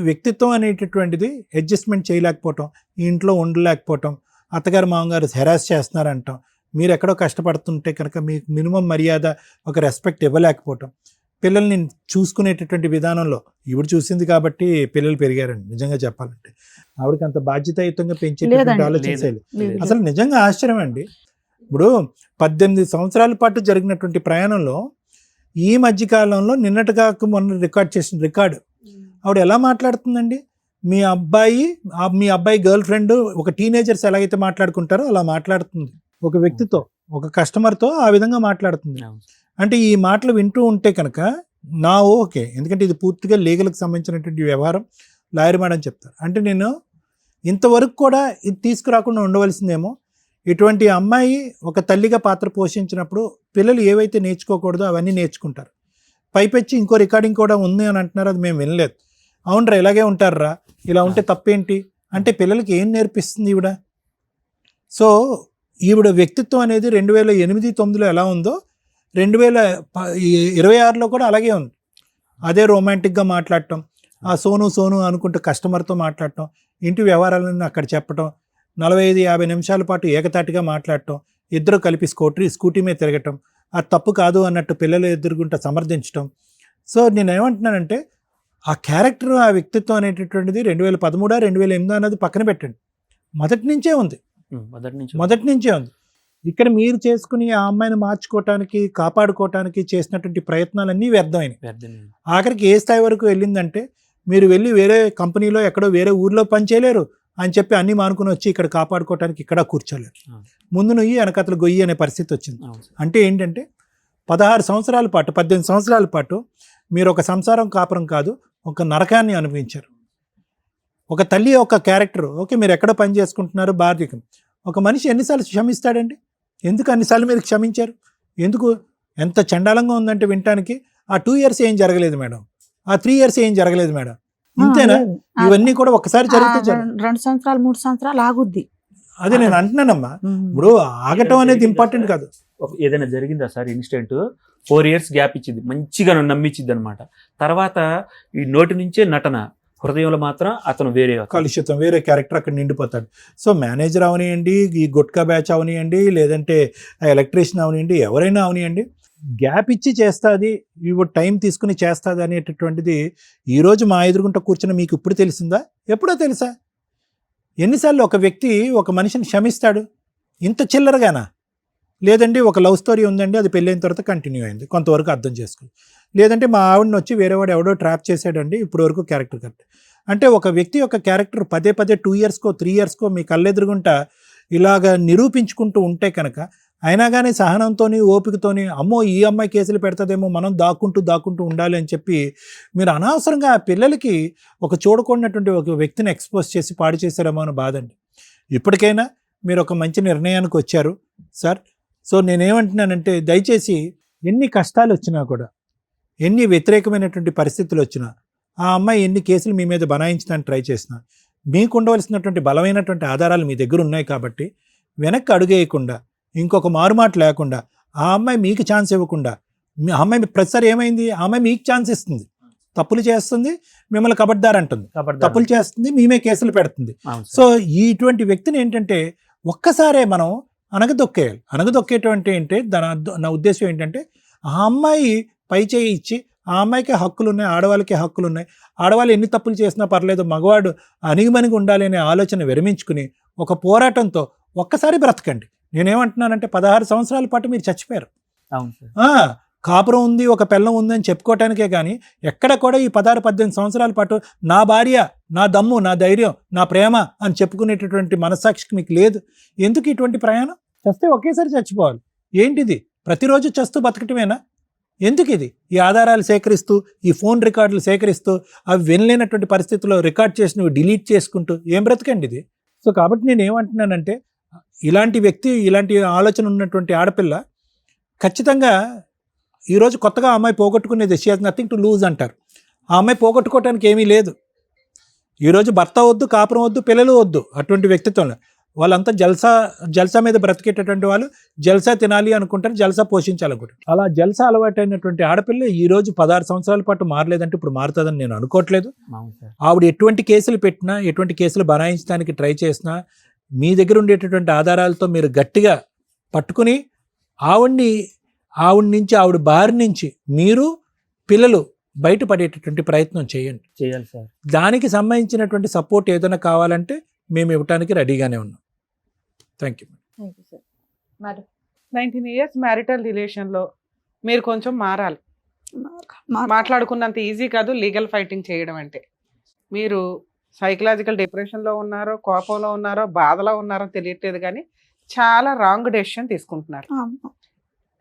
వ్యక్తిత్వం అనేటటువంటిది అడ్జస్ట్మెంట్ చేయలేకపోవటం, ఈ ఇంట్లో ఉండలేకపోవటం, అత్తగారు మామగారు హెరాస్ చేస్తున్నారంటాం, మీరు ఎక్కడో కష్టపడుతుంటే కనుక మీకు మినిమం మర్యాద, ఒక రెస్పెక్ట్ ఇవ్వలేకపోవటం, పిల్లల్ని చూసుకునేటటువంటి విధానంలో ఈవిడ చూసింది కాబట్టి పిల్లలు పెరిగారండి. నిజంగా చెప్పాలంటే ఆవిడకి అంత బాధ్యతాయుతంగా పెంచేటటువంటి ఆలోచన శైలి అసలు నిజంగా ఆశ్చర్యం అండి. ఇప్పుడు 18 సంవత్సరాల పాటు జరిగినటువంటి ప్రయాణంలో ఈ మధ్యకాలంలో నిన్నటిగా మొన్న రికార్డ్ చేసిన రికార్డు ఆవిడ ఎలా మాట్లాడుతుందండి? మీ అబ్బాయి గర్ల్ ఫ్రెండ్, ఒక టీనేజర్స్ ఎలాగైతే మాట్లాడుకుంటారో అలా మాట్లాడుతుంది. ఒక వ్యక్తితో, ఒక కస్టమర్తో ఆ విధంగా మాట్లాడుతుంది. అంటే ఈ మాటలు వింటూ ఉంటే కనుక ఓకే, ఎందుకంటే ఇది పూర్తిగా లీగల్కి సంబంధించినటువంటి వ్యవహారం, లాయర్ మేడం చెప్తారు. అంటే నేను ఇంతవరకు కూడా ఇది తీసుకురాకుండా ఉండవలసిందేమో. ఇటువంటి అమ్మాయి ఒక తల్లిగా పాత్ర పోషించినప్పుడు పిల్లలు ఏవైతే నేర్చుకోకూడదో అవన్నీ నేర్చుకుంటారు. పైపెచ్చి ఇంకో రికార్డింగ్ కూడా ఉంది అని అంటున్నారు, అది మేము వినలేదు. అవునరా, ఇలాగే ఉంటారా, ఇలా ఉంటే తప్పేంటి అంటే పిల్లలకి ఏం నేర్పిస్తుంది ఈవిడ? సో ఈవిడ వ్యక్తిత్వం అనేది 2008-9లో ఎలా ఉందో 2026లో కూడా అలాగే ఉంది. అదే రొమాంటిక్గా మాట్లాడటం, ఆ సోను అనుకుంటూ కస్టమర్తో మాట్లాడటం, ఇంటి వ్యవహారాలను అక్కడ చెప్పటం, 45-50 నిమిషాల పాటు ఏకతాటిగా మాట్లాడటం, ఇద్దరు కలిపి స్కూటీ మీద తిరగటం, అది తప్పు కాదు అన్నట్టు పిల్లలు ఎదురుగుంట సమర్థించటం. సో నేను ఏమంటున్నానంటే ఆ క్యారెక్టర్, ఆ వ్యక్తిత్వం అనేటటువంటిది 2013-2008 అన్నది పక్కన పెట్టండి, మొదటి నుంచే ఉంది. మొదటి నుంచే ఉంది. ఇక్కడ మీరు చేసుకుని ఆ అమ్మాయిని మార్చుకోవటానికి, కాపాడుకోవటానికి చేసినటువంటి ప్రయత్నాలన్నీ వ్యర్థమైనవి. ఆఖరికి ఏ స్థాయి వరకు వెళ్ళిందంటే, మీరు వెళ్ళి వేరే కంపెనీలో ఎక్కడో వేరే ఊర్లో పనిచేయలేరు అని చెప్పి అన్నీ మానుకుని వచ్చి ఇక్కడ కాపాడుకోవటానికి ఇక్కడ కూర్చోలేరు. ముందు నుయ్యి వెనకతలు గొయ్యి అనే పరిస్థితి వచ్చింది. అంటే ఏంటంటే 16 సంవత్సరాల పాటు 18 సంవత్సరాల పాటు మీరు ఒక సంసారం కాపురం కాదు, ఒక నరకాన్ని అనుభవించారు. ఒక తల్లి ఒక క్యారెక్టర్, ఓకే మీరు ఎక్కడో పని చేసుకుంటున్నారు బాధ్యత, ఒక మనిషి ఎన్నిసార్లు క్షమిస్తాడండి? ఎందుకు అన్నిసార్లు మీరు క్షమించారు? ఎందుకు? ఎంత చండాలంగా ఉందంటే వినటానికి. ఆ 2 years ఏం జరగలేదు మేడం, ఆ 3 years ఏం జరగలేదు మేడం, ఇంతేనా? ఇవన్నీ కూడా ఒకసారి జరిగితే 2 సంవత్సరాలు 3 సంవత్సరాలు ఆగుద్ది. అదే నేను అంటున్నానమ్మా. ఇప్పుడు ఆగటం అనేది ఇంపార్టెంట్ కాదు. ఏదైనా జరిగిందా సార్ ఇన్సిడెంట్ 4 years గ్యాప్ ఇచ్చింది, మంచిగా నమ్మించింది అనమాట. తర్వాత ఈ నోటి నుంచే నటన, హృదయంలో మాత్రం అతను వేరే కలుషితం, వేరే క్యారెక్టర్ అక్కడ నిండిపోతాడు. సో మేనేజర్ అవనియండి, ఈ గుట్కా బ్యాచ్ అవనియండి, లేదంటే ఎలక్ట్రీషియన్ అవనియండి, ఎవరైనా అవనియండి, గ్యాప్ ఇచ్చి చేస్తుంది, ఇవి టైం తీసుకుని చేస్తుంది అనేటటువంటిది ఈరోజు మా ఎదురుగుంట కూర్చున్న మీకు ఇప్పుడు తెలిసిందా? ఎప్పుడో తెలుసా? ఎన్నిసార్లు ఒక వ్యక్తి ఒక మనిషిని క్షమిస్తాడు? ఇంత చిల్లరగానా? లేదండి ఒక లవ్ స్టోరీ ఉందండి, అది పెళ్ళైన తర్వాత కంటిన్యూ అయింది, కొంతవరకు అర్థం చేసుకుని. లేదంటే మా ఆవిడని వచ్చి వేరేవాడు ఎవడో ట్రాప్ చేశాడండి, ఇప్పుడు వరకు క్యారెక్టర్ కరెక్ట్. అంటే ఒక వ్యక్తి యొక్క క్యారెక్టర్ పదే 2 yearsకో 3 yearsకో మీ కళ్ళెదురుగుంట ఇలాగ నిరూపించుకుంటూ ఉంటే కనుక, అయినా కానీ సహనంతోని ఓపికతోని అమ్మో ఈ అమ్మాయి కేసులు పెడతదేమో మనం దాక్కుంటూ ఉండాలి అని చెప్పి మీరు అనవసరంగా ఆ పిల్లలకి ఒక చూడకూడనటువంటి ఒక వ్యక్తిని ఎక్స్పోజ్ చేసి పాడు చేశారేమో అని బాధండి. ఇప్పటికైనా మీరు ఒక మంచి నిర్ణయానికి వచ్చారు సార్. సో నేనేమంటున్నానంటే దయచేసి ఎన్ని కష్టాలు వచ్చినా కూడా, ఎన్ని వ్యతిరేకమైనటువంటి పరిస్థితులు వచ్చినా, ఆ అమ్మాయి ఎన్ని కేసులు మీ మీద బనాయించడానికి ట్రై చేసినా, మీకు ఉండవలసినటువంటి బలమైనటువంటి ఆధారాలు మీ దగ్గర ఉన్నాయి కాబట్టి వెనక్కి అడుగేయకుండా, ఇంకొక మారుమాట లేకుండా, ఆ అమ్మాయి మీకు ఛాన్స్ ఇవ్వకుండా, ఆ అమ్మాయి ప్రతిసారి ఏమైంది, ఆ అమ్మాయి మీకు ఛాన్స్ ఇస్తుంది, తప్పులు చేస్తుంది, మిమ్మల్ని కబడ్దారంటుంది, తప్పులు చేస్తుంది, మేమే కేసులు పెడుతుంది. సో ఇటువంటి వ్యక్తిని ఏంటంటే ఒక్కసారే మనం అనగదొక్కేయాలి. అనగదొక్కేటువంటి ఏంటంటే నా ఉద్దేశం ఏంటంటే, ఆ అమ్మాయి పై చేయి ఇచ్చి, ఆ అమ్మాయికి హక్కులు ఉన్నాయి, ఆడవాళ్ళకి హక్కులు ఉన్నాయి, ఆడవాళ్ళు ఎన్ని తప్పులు చేసినా పర్లేదు, మగవాడు అణిగిమణిగి ఉండాలి అనే ఆలోచన విరమించుకుని ఒక పోరాటంతో ఒక్కసారి బ్రతకండి. నేనేమంటున్నానంటే 16 సంవత్సరాల పాటు మీరు చచ్చిపోయారు. కాపురం ఉంది, ఒక పిల్లం ఉంది అని చెప్పుకోవటానికే కానీ ఎక్కడ కూడా ఈ 16-18 సంవత్సరాల పాటు నా భార్య, నా దమ్ము, నా ధైర్యం, నా ప్రేమ అని చెప్పుకునేటటువంటి మనస్సాక్షికి మీకు లేదు. ఎందుకు ఇటువంటి ప్రయాణం? చస్తే ఒకేసారి చచ్చిపోవాలి. ఏంటిది ప్రతిరోజు చస్తూ బతకటమేనా? ఎందుకు ఇది? ఈ ఆధారాలు సేకరిస్తూ, ఈ ఫోన్ రికార్డులు సేకరిస్తూ, అవి వినలేనటువంటి పరిస్థితుల్లో రికార్డ్ చేసినవి డిలీట్ చేసుకుంటూ ఏం బ్రతకండి ఇది? సో కాబట్టి నేను ఏమంటున్నానంటే, ఇలాంటి వ్యక్తి, ఇలాంటి ఆలోచన ఉన్నటువంటి ఆడపిల్ల ఖచ్చితంగా ఈరోజు కొత్తగా అమ్మాయి పోగొట్టుకునేది she has nothing to lose అంటారు. ఆ అమ్మాయి పోగొట్టుకోవటానికి ఏమీ లేదు. ఈరోజు భర్త వద్దు, కాపురం వద్దు, పిల్లలు వద్దు, అటువంటి వ్యక్తిత్వంలో వాళ్ళంతా జల్సా మీద బ్రతికేటటువంటి వాళ్ళు జల్సా తినాలి అనుకుంటారు, జల్సా పోషించాలనుకుంటారు. అలా జల్సా అలవాటైనటువంటి ఆడపిల్ల ఈరోజు 16 సంవత్సరాల పాటు మారలేదంటే ఇప్పుడు మారుతుందని నేను అనుకోవట్లేదు. ఆవిడ ఎటువంటి కేసులు పెట్టినా, ఎటువంటి కేసులు బనాయించడానికి ట్రై చేసినా, మీ దగ్గర ఉండేటటువంటి ఆధారాలతో మీరు గట్టిగా పట్టుకుని ఆవిడ నుంచి, ఆవిడ బారి నుంచి మీరు పిల్లలు బయటపడేటటువంటి ప్రయత్నం చేయాలి సార్. దానికి సంబంధించినటువంటి సపోర్ట్ ఏదైనా కావాలంటే మేము ఇవ్వటానికి రెడీగానే ఉన్నాం. Thank you. 19 years మ్యారిటల్ రిలేషన్లో మీరు కొంచెం మారాలి. మాట్లాడుకున్నంత ఈజీ కాదు లీగల్ ఫైటింగ్ చేయడం అంటే. మీరు సైకలాజికల్ డిప్రెషన్లో ఉన్నారో, కోపంలో ఉన్నారో, బాధలో ఉన్నారో తెలియట్లేదు, కానీ చాలా రాంగ్ డెసిషన్ తీసుకుంటున్నారు.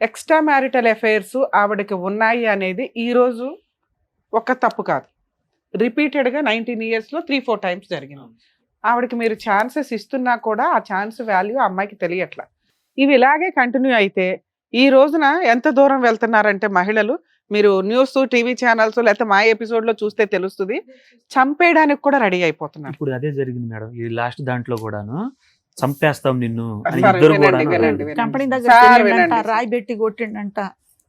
ఎక్స్ట్రా మ్యారిటల్ అఫైర్స్ ఆవిడకి ఉన్నాయి అనేది ఈరోజు ఒక తప్పు కాదు, రిపీటెడ్గా 19 yearsలో 3-4 times జరిగింది. ఆవిడకి మీరు ఛాన్సెస్ ఇస్తున్నా కూడా ఆ ఛాన్స్ వాల్యూ అమ్మాయికి తెలియట్లా. ఇవి ఇలాగే కంటిన్యూ అయితే ఈ రోజున ఎంత దూరం వెళ్తున్నారంటే మహిళలు మీరు న్యూస్ టీవీ ఛానల్స్ లేకపోతే మా ఎపిసోడ్ లో చూస్తే తెలుస్తుంది, చంపేయడానికి కూడా రెడీ అయిపోతున్నారు. ఇప్పుడు అదే జరిగింది మేడం ఈ లాస్ట్ దాంట్లో కూడాను, చంపేస్తాం నిన్ను అని సార్, ఇద్దరు వినండి, కూడా వినండి, వినండి. కంపెనీ సార్, దగ్గర వినండి. రాయి పెట్టి కొట్టిండంట.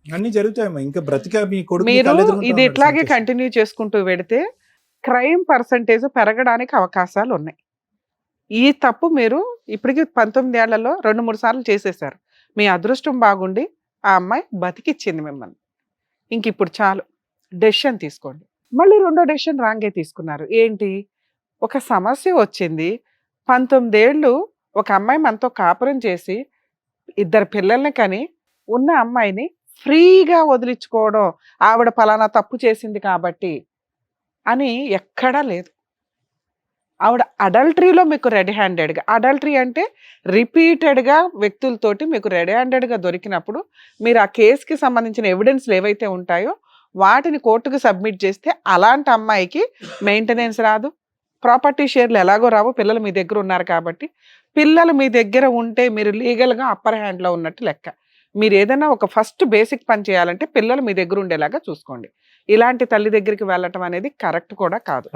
అన్ని జరుగుతాయమ్మా. ఇంకా బ్రతిక మీ కొడుకు మీరు ఇది ఇట్లాగే కంటిన్యూ చేసుకుంటూ పెడితే క్రైమ్ పర్సంటేజ్ పెరగడానికి అవకాశాలు ఉన్నాయి. ఈ తప్పు మీరు ఇప్పటికి 19 ఏళ్లలో 2-3 సార్లు చేసేసారు. మీ అదృష్టం బాగుండి ఆ అమ్మాయి బతికిచ్చింది మిమ్మల్ని. ఇంక ఇప్పుడు చాలు, డెసిషన్ తీసుకోండి. మళ్ళీ రెండో డెసిషన్ రాంగే తీసుకున్నారు. ఏంటి, ఒక సమస్య వచ్చింది, 19 ఏళ్ళు ఒక అమ్మాయి మనతో కాపురం చేసి 2 పిల్లల్ని కని ఉన్న అమ్మాయిని ఫ్రీగా వదిలించుకోవడం, ఆవిడ పలానా తప్పు చేసింది కాబట్టి అని ఎక్కడా లేదు. ఆవిడ అడల్టరీలో మీకు రెడీ హ్యాండెడ్గా, అడల్టరీ అంటే రిపీటెడ్గా వ్యక్తులతోటి మీకు రెడీ హ్యాండెడ్గా దొరికినప్పుడు మీరు ఆ కేసుకి సంబంధించిన ఎవిడెన్స్లు ఏవైతే ఉంటాయో వాటిని కోర్టుకు సబ్మిట్ చేస్తే అలాంటి అమ్మాయికి మెయింటెనెన్స్ రాదు, ప్రాపర్టీ షేర్లు ఎలాగో రావు, పిల్లలు మీ దగ్గర ఉన్నారు కాబట్టి. పిల్లలు మీ దగ్గర ఉంటే మీరు లీగల్గా అప్పర్ హ్యాండ్లో ఉన్నట్టు లెక్క. మీరు ఏదైనా ఒక ఫస్ట్ బేసిక్ పని చేయాలంటే పిల్లలు మీ దగ్గర ఉండేలాగా చూసుకోండి. ఇలాంటి తల్లి దగ్గరికి వెళ్ళటం అనేది కరెక్ట్ కూడా కాదు.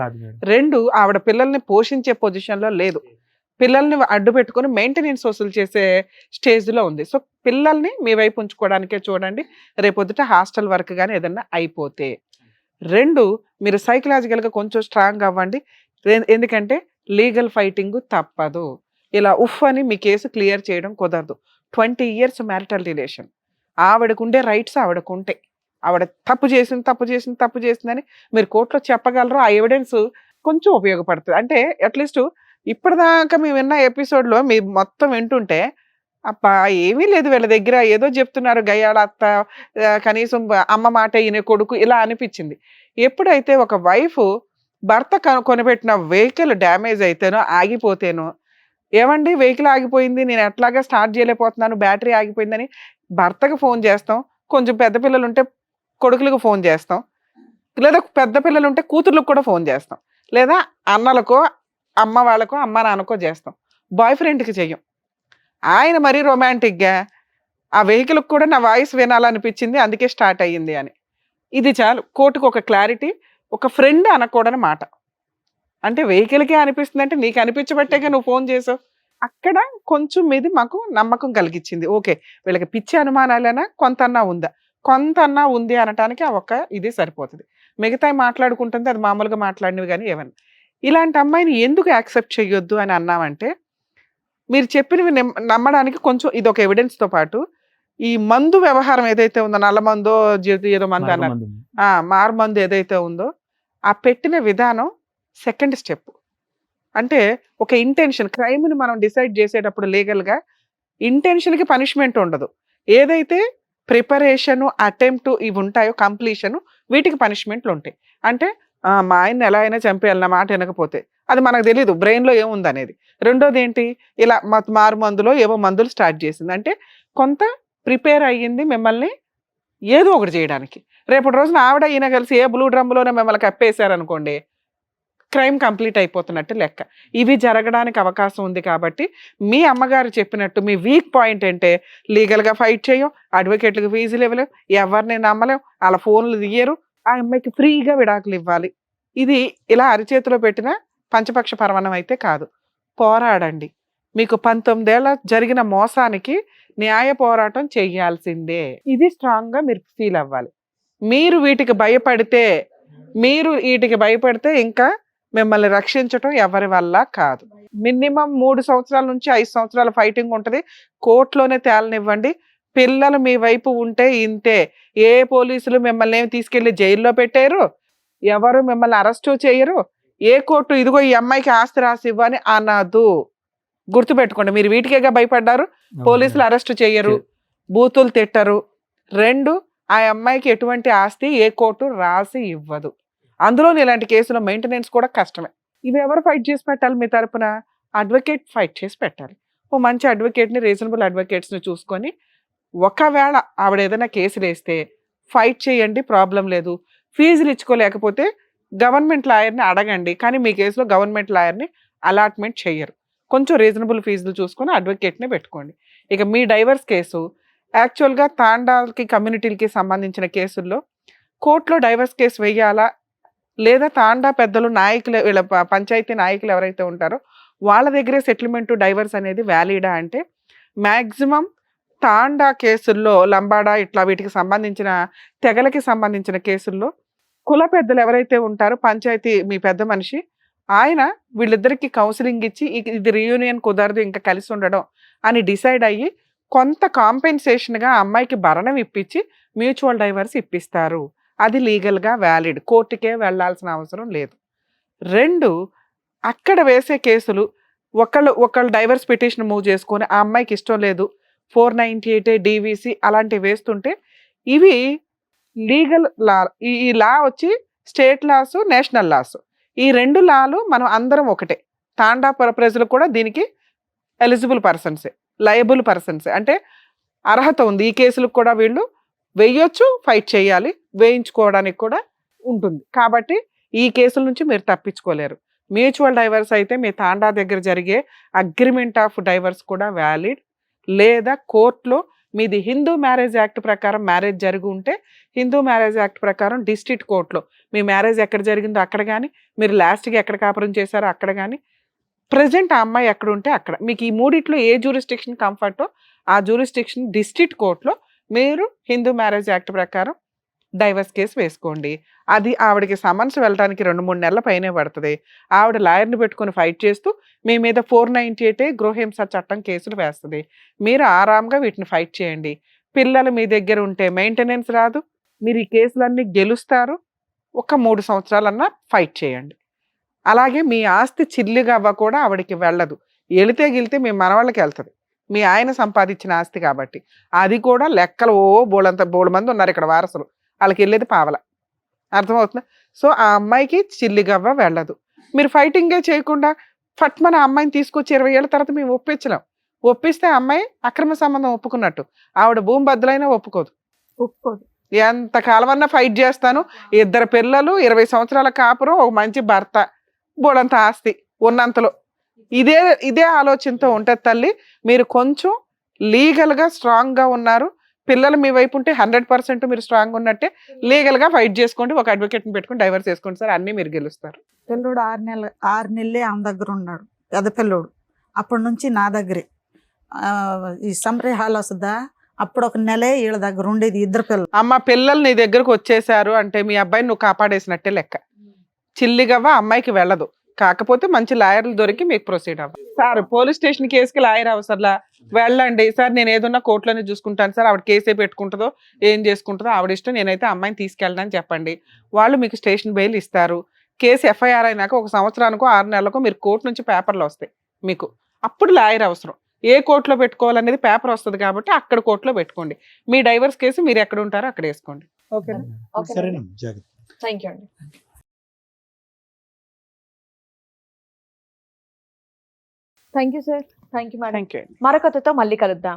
2, ఆవిడ పిల్లల్ని పోషించే పొజిషన్లో లేదు, పిల్లల్ని అడ్డు పెట్టుకొని మెయింటెనెన్స్ వసూలు చేసే స్టేజ్లో ఉంది. సో పిల్లల్ని మీ వైపు ఉంచుకోవడానికే చూడండి. రేపొద్దుట హాస్టల్ వర్క్ కానీ ఏదన్నా అయిపోతే. 2, మీరు సైకలాజికల్గా కొంచెం స్ట్రాంగ్ అవ్వండి. ఎందుకంటే లీగల్ ఫైటింగ్ తప్పదు. ఇలా అని మీ కేసు క్లియర్ చేయడం కుదరదు. 20 years మ్యారిటల్ రిలేషన్, ఆవిడకుండే రైట్స్ ఆవిడకుంటాయి. ఆవిడ తప్పు చేసిందని మీరు కోర్టులో చెప్పగలరు. ఆ ఎవిడెన్స్ కొంచెం ఉపయోగపడుతుంది. అంటే అట్లీస్ట్ ఇప్పటిదాకా మేము విన్న ఎపిసోడ్లో మీరు మొత్తం వింటుంటే అబ్బా ఏమీ లేదు వీళ్ళ దగ్గర, ఏదో చెప్తున్నారు గయ్యాళ అత్త, కనీసం అమ్మ మాట ఈయన కొడుకు, ఇలా అనిపించింది. ఎప్పుడైతే ఒక వైఫ్ భర్త కొనిపెట్టిన వెహికల్ డ్యామేజ్ అయితేనో ఆగిపోతేనో, ఏమండి వెహికల్ ఆగిపోయింది, నేను ఎట్లాగా స్టార్ట్ చేయలేకపోతున్నాను, బ్యాటరీ ఆగిపోయిందని భర్తకు ఫోన్ చేస్తాం. కొంచెం పెద్ద పిల్లలు ఉంటే కొడుకులకు ఫోన్ చేస్తాం, లేదా పెద్ద పిల్లలు ఉంటే కూతుర్లకు కూడా ఫోన్ చేస్తాం, లేదా అన్నలకో అమ్మ వాళ్ళకో అమ్మ నాన్నకో చేస్తాం. బాయ్ ఫ్రెండ్కి చెయ్యం. ఆయన మరీ రొమాంటిక్గా ఆ వెహికల్కి కూడా నా వాయిస్ వినాలనిపించింది అందుకే స్టార్ట్ అయ్యింది అని. ఇది చాలు కోర్టుకు ఒక క్లారిటీ. ఒక ఫ్రెండ్ అనకూడని మాట. అంటే వెహికల్కే అనిపిస్తుంది అంటే నీకు అనిపించబట్టేగా నువ్వు ఫోన్ చేసావు. అక్కడ కొంచెం మీది మాకు నమ్మకం కలిగించింది. ఓకే, వీళ్ళకి పిచ్చి అనుమానాలైనా కొంతన్నా ఉంది అనటానికి ఆ ఒక్క ఇది సరిపోతుంది. మిగతా మాట్లాడుకుంటుంది అది మామూలుగా మాట్లాడినవి కానీ ఏమన్నా. ఇలాంటి అమ్మాయిని ఎందుకు యాక్సెప్ట్ చేయొద్దు అని అన్నామంటే, మీరు చెప్పినవి నమ్మడానికి కొంచెం ఇది ఒక ఎవిడెన్స్తో పాటు ఈ మందు వ్యవహారం ఏదైతే ఉందో, నల్ల మందో ఏదో మందు అన్నారు, మారు మందు ఏదైతే ఉందో ఆ పెట్టిన విధానం సెకండ్ స్టెప్. అంటే ఒక ఇంటెన్షన్, క్రైమ్ని మనం డిసైడ్ చేసేటప్పుడు లీగల్గా ఇంటెన్షన్కి పనిష్మెంట్ ఉండదు. ఏదైతే ప్రిపరేషను, అటెంప్ట్ ఇవి ఉంటాయో, కంప్లీషను, వీటికి పనిష్మెంట్లు ఉంటాయి. అంటే మా ఆయన్ని ఎలా అయినా చంపేయాలి నా మాట వినకపోతే, అది మనకు తెలియదు బ్రెయిన్లో ఏముంది అనేది. రెండోది ఏంటి, ఇలా మారు మందులో ఏవో మందులు స్టార్ట్ చేసింది అంటే కొంత ప్రిపేర్ అయ్యింది మిమ్మల్ని ఏదో ఒకటి చేయడానికి. రేపటి రోజున ఆవిడ ఈయన కలిసి ఏ బ్లూ డ్రమ్లోనే మిమ్మల్ని కప్పేశారనుకోండి, క్రైమ్ కంప్లీట్ అయిపోతున్నట్టు లెక్క. ఇవి జరగడానికి అవకాశం ఉంది కాబట్టి మీ అమ్మగారు చెప్పినట్టు మీ వీక్ పాయింట్ అంటే లీగల్గా ఫైట్ చేయం, అడ్వకేట్లకు ఫీజులు ఇవ్వలేం, ఎవరిని నమ్మలేం, వాళ్ళ ఫోన్లు తీయరు, ఆ అమ్మాయికి ఫ్రీగా విడాకులు ఇవ్వాలి. ఇది ఇలా అరిచేతిలో పెట్టిన పంచపక్ష పరమాణం అయితే కాదు. పోరాడండి. మీకు 19 ఏళ్ళ జరిగిన మోసానికి న్యాయ పోరాటం చెయ్యాల్సిందే. ఇది స్ట్రాంగ్గా మీరు ఫీల్ అవ్వాలి. మీరు వీటికి భయపడితే ఇంకా మిమ్మల్ని రక్షించటం ఎవరి వల్ల కాదు. మినిమం 3 సంవత్సరాల నుంచి 5 సంవత్సరాల ఫైటింగ్ ఉంటుంది. కోర్టులోనే తేలనివ్వండి. పిల్లలు మీ వైపు ఉంటే ఇంతే. ఏ పోలీసులు మిమ్మల్ని ఏమి తీసుకెళ్లి జైల్లో పెట్టారు, ఎవరు మిమ్మల్ని అరెస్టు చేయరు, ఏ కోర్టు ఇదిగో ఈ అమ్మాయికి ఆస్తి రాసి ఇవ్వని అనదు. గుర్తుపెట్టుకోండి. మీరు వీటికేగా భయపడ్డారు. పోలీసులు అరెస్టు చేయరు, బూతులు తిట్టరు. 2, ఆ అమ్మాయికి ఎటువంటి ఆస్తి ఏ కోర్టు రాసి ఇవ్వదు. అందులో ఇలాంటి కేసులో మెయింటెనెన్స్ కూడా కష్టమే. ఇవి ఎవరు ఫైట్ చేసి పెట్టాలి మీ తరపున? అడ్వకేట్ ఫైట్ చేసి పెట్టాలి. ఓ మంచి అడ్వకేట్ని, రీజనబుల్ అడ్వకేట్స్ని చూసుకొని, ఒకవేళ ఆవిడ ఏదైనా కేసులు వేస్తే ఫైట్ చేయండి, ప్రాబ్లం లేదు. ఫీజులు ఇచ్చుకోలేకపోతే గవర్నమెంట్ లాయర్ని అడగండి. కానీ మీ కేసులో గవర్నమెంట్ లాయర్ని అలాట్మెంట్ చేయరు. కొంచెం రీజనబుల్ ఫీజులు చూసుకొని అడ్వకేట్ని పెట్టుకోండి. ఇక మీ డైవర్స్ కేసు యాక్చువల్గా తాండాలకి కమ్యూనిటీలకి సంబంధించిన కేసుల్లో కోర్టులో డైవర్స్ కేసు వెయ్యాలా, లేదా తాండా పెద్దలు నాయకులు, వీళ్ళ పంచాయతీ నాయకులు ఎవరైతే ఉంటారో వాళ్ళ దగ్గరే సెటిల్మెంట్ డైవర్స్ అనేది వ్యాలిడా అంటే, మ్యాక్సిమం తాండా కేసుల్లో, లంబాడా ఇట్లా వీటికి సంబంధించిన తెగలకి సంబంధించిన కేసుల్లో కుల పెద్దలు ఎవరైతే ఉంటారో, పంచాయతీ మీ పెద్ద మనిషి ఆయన వీళ్ళిద్దరికి కౌన్సిలింగ్ ఇచ్చి ఇది రీయూనియన్ కుదరదు ఇంకా కలిసి ఉండడం అని డిసైడ్ అయ్యి కొంత కాంపెన్సేషన్గా అమ్మాయికి భరణం ఇప్పించి మ్యూచువల్ డైవర్స్ ఇప్పిస్తారు. అది లీగల్గా వ్యాలిడ్, కోర్టుకే వెళ్ళాల్సిన అవసరం లేదు. 2, అక్కడ వేసే కేసులు ఒకళ్ళు డైవర్స్ పిటిషన్ మూవ్ చేసుకొని ఆ అమ్మాయికి ఇష్టం లేదు 498 DVC అలాంటివి వేస్తుంటే ఇవి లీగల్ లా. ఈ లా వచ్చి స్టేట్ లాస్, నేషనల్ లాస్, ఈ 2 లాలు మనం అందరం ఒకటే. తాండా ప్రజలు కూడా దీనికి ఎలిజిబుల్ పర్సన్సే, లయబుల్ పర్సన్సే, అంటే అర్హత ఉంది. ఈ కేసులకు కూడా వీళ్ళు వేయొచ్చు, ఫైట్ చేయాలి, వేయించుకోవడానికి కూడా ఉంటుంది. కాబట్టి ఈ కేసుల నుంచి మీరు తప్పించుకోలేరు. మ్యూచువల్ డైవర్స్ అయితే మీ తాండా దగ్గర జరిగే అగ్రిమెంట్ ఆఫ్ డైవర్స్ కూడా వ్యాలిడ్, లేదా కోర్టులో మీది హిందూ మ్యారేజ్ యాక్ట్ ప్రకారం మ్యారేజ్ జరిగి ఉంటే హిందూ మ్యారేజ్ యాక్ట్ ప్రకారం డిస్ట్రిక్ట్ కోర్టులో మీ మ్యారేజ్ ఎక్కడ జరిగిందో అక్కడ కానీ, మీరు లాస్ట్కి ఎక్కడ కాపురం చేశారో అక్కడ కానీ, ప్రజెంట్ ఆ అమ్మాయి ఎక్కడ ఉంటే అక్కడ, మీకు ఈ మూడిట్లో ఏ జ్యూరిస్డిక్షన్ కంఫర్టో ఆ జ్యూరిస్డిక్షన్ డిస్ట్రిక్ట్ కోర్టులో మీరు హిందూ మ్యారేజ్ యాక్ట్ ప్రకారం డైవర్స్ కేసు వేసుకోండి. అది ఆవిడకి సమన్స్ వెళ్ళడానికి 2-3 నెలల పైనే పడుతుంది. ఆవిడ లాయర్ని పెట్టుకుని ఫైట్ చేస్తూ మీ మీద 498 గృహహింస చట్టం కేసులు వేస్తుంది. మీరు ఆరాంగా వీటిని ఫైట్ చేయండి. పిల్లలు మీ దగ్గర ఉంటే మెయింటెనెన్స్ రాదు, మీరు ఈ కేసులన్నీ గెలుస్తారు. ఒక 3 సంవత్సరాలన్నా ఫైట్ చేయండి. అలాగే మీ ఆస్తి చిల్లిగవ్వ కూడా ఆవిడకి వెళ్ళదు. వెళితే గిలితే మీ మనవాళ్ళకి వెళ్తుంది, మీ ఆయన సంపాదించిన ఆస్తి కాబట్టి. అది కూడా లెక్కలు బోడు మంది ఉన్నారు ఇక్కడ వారసులు, వాళ్ళకి వెళ్ళేది పావల. అర్థమవుతుందా? సో ఆ అమ్మాయికి చిల్లిగవ్వ వెళ్ళదు. మీరు ఫైటింగే చేయకుండా ఫట్మన అమ్మాయిని తీసుకొచ్చి 20 ఏళ్ళ తర్వాత మేము ఒప్పించలేం. ఒప్పిస్తే అమ్మాయి అక్రమ సంబంధం ఒప్పుకున్నట్టు, ఆవిడ భూమి బద్దలైనా ఒప్పుకోదు. ఎంత కాలమన్నా ఫైట్ చేస్తాను, 2 పిల్లలు, 20 సంవత్సరాల కాపురం, ఒక మంచి భర్త, బోడంత ఆస్తి ఉన్నంతలో, ఇదే ఆలోచనతో ఉంటుంది తల్లి. మీరు కొంచెం లీగల్గా స్ట్రాంగ్గా ఉన్నారు, పిల్లలు మీ వైపు ఉంటే 100% మీరు స్ట్రాంగ్ ఉన్నట్టే. లీగల్గా ఫైట్ చేసుకోండి, ఒక అడ్వకేట్ని పెట్టుకుని డైవర్స్ చేసుకోండి సార్, అన్నీ మీరు గెలుస్తారు. పిల్లోడు 6 నెలలే ఆమె దగ్గర ఉన్నాడు, పెద్ద పిల్లోడు. అప్పటి నుంచి నా దగ్గరే. ఈ సమ్మరీ హాల్ వస్తుందా, అప్పుడు 1 నెలే వీళ్ళ దగ్గర ఉండేది, 2 పిల్లలు. అమ్మ పిల్లలు నీ దగ్గరకు వచ్చేసారు అంటే మీ అబ్బాయిని నువ్వు కాపాడేసినట్టే లెక్క. చిల్లిగవ్వ అమ్మాయికి వెళ్ళదు. కాకపోతే మంచి లాయర్లు దొరికి మీకు ప్రొసీడ్ అవ్వాలి. సార్ పోలీస్ స్టేషన్ కేసుకి లాయర్ అవసరంలా, వెళ్ళండి సార్ నేను ఏదన్నా కోర్టులోనే చూసుకుంటాను సార్, ఆవిడ కేసే పెట్టుకుంటుందో ఏం చేసుకుంటుందో ఆవిడ ఇష్టం, నేనైతే అమ్మాయిని తీసుకెళ్ళడానికి చెప్పండి. వాళ్ళు మీకు స్టేషన్ బెయిల్ ఇస్తారు. కేసు FIR అయినాక 1 సంవత్సరానికో 6 నెలలకో మీరు కోర్టు నుంచి పేపర్లు వస్తాయి మీకు, అప్పుడు లాయర్ అవసరం. ఏ కోర్టులో పెట్టుకోవాలనేది పేపర్ వస్తుంది కాబట్టి అక్కడ కోర్టులో పెట్టుకోండి. మీ డైవర్స్ కేసు మీరు ఎక్కడ ఉంటారో అక్కడ వేసుకోండి. ఓకేనా? సరేనమ్మా, జాగ్రత్త. థ్యాంక్ యూ అండి. Thank you sir. Thank you madam. Thank you. మరొకతో మళ్ళీ కలుద్దాం.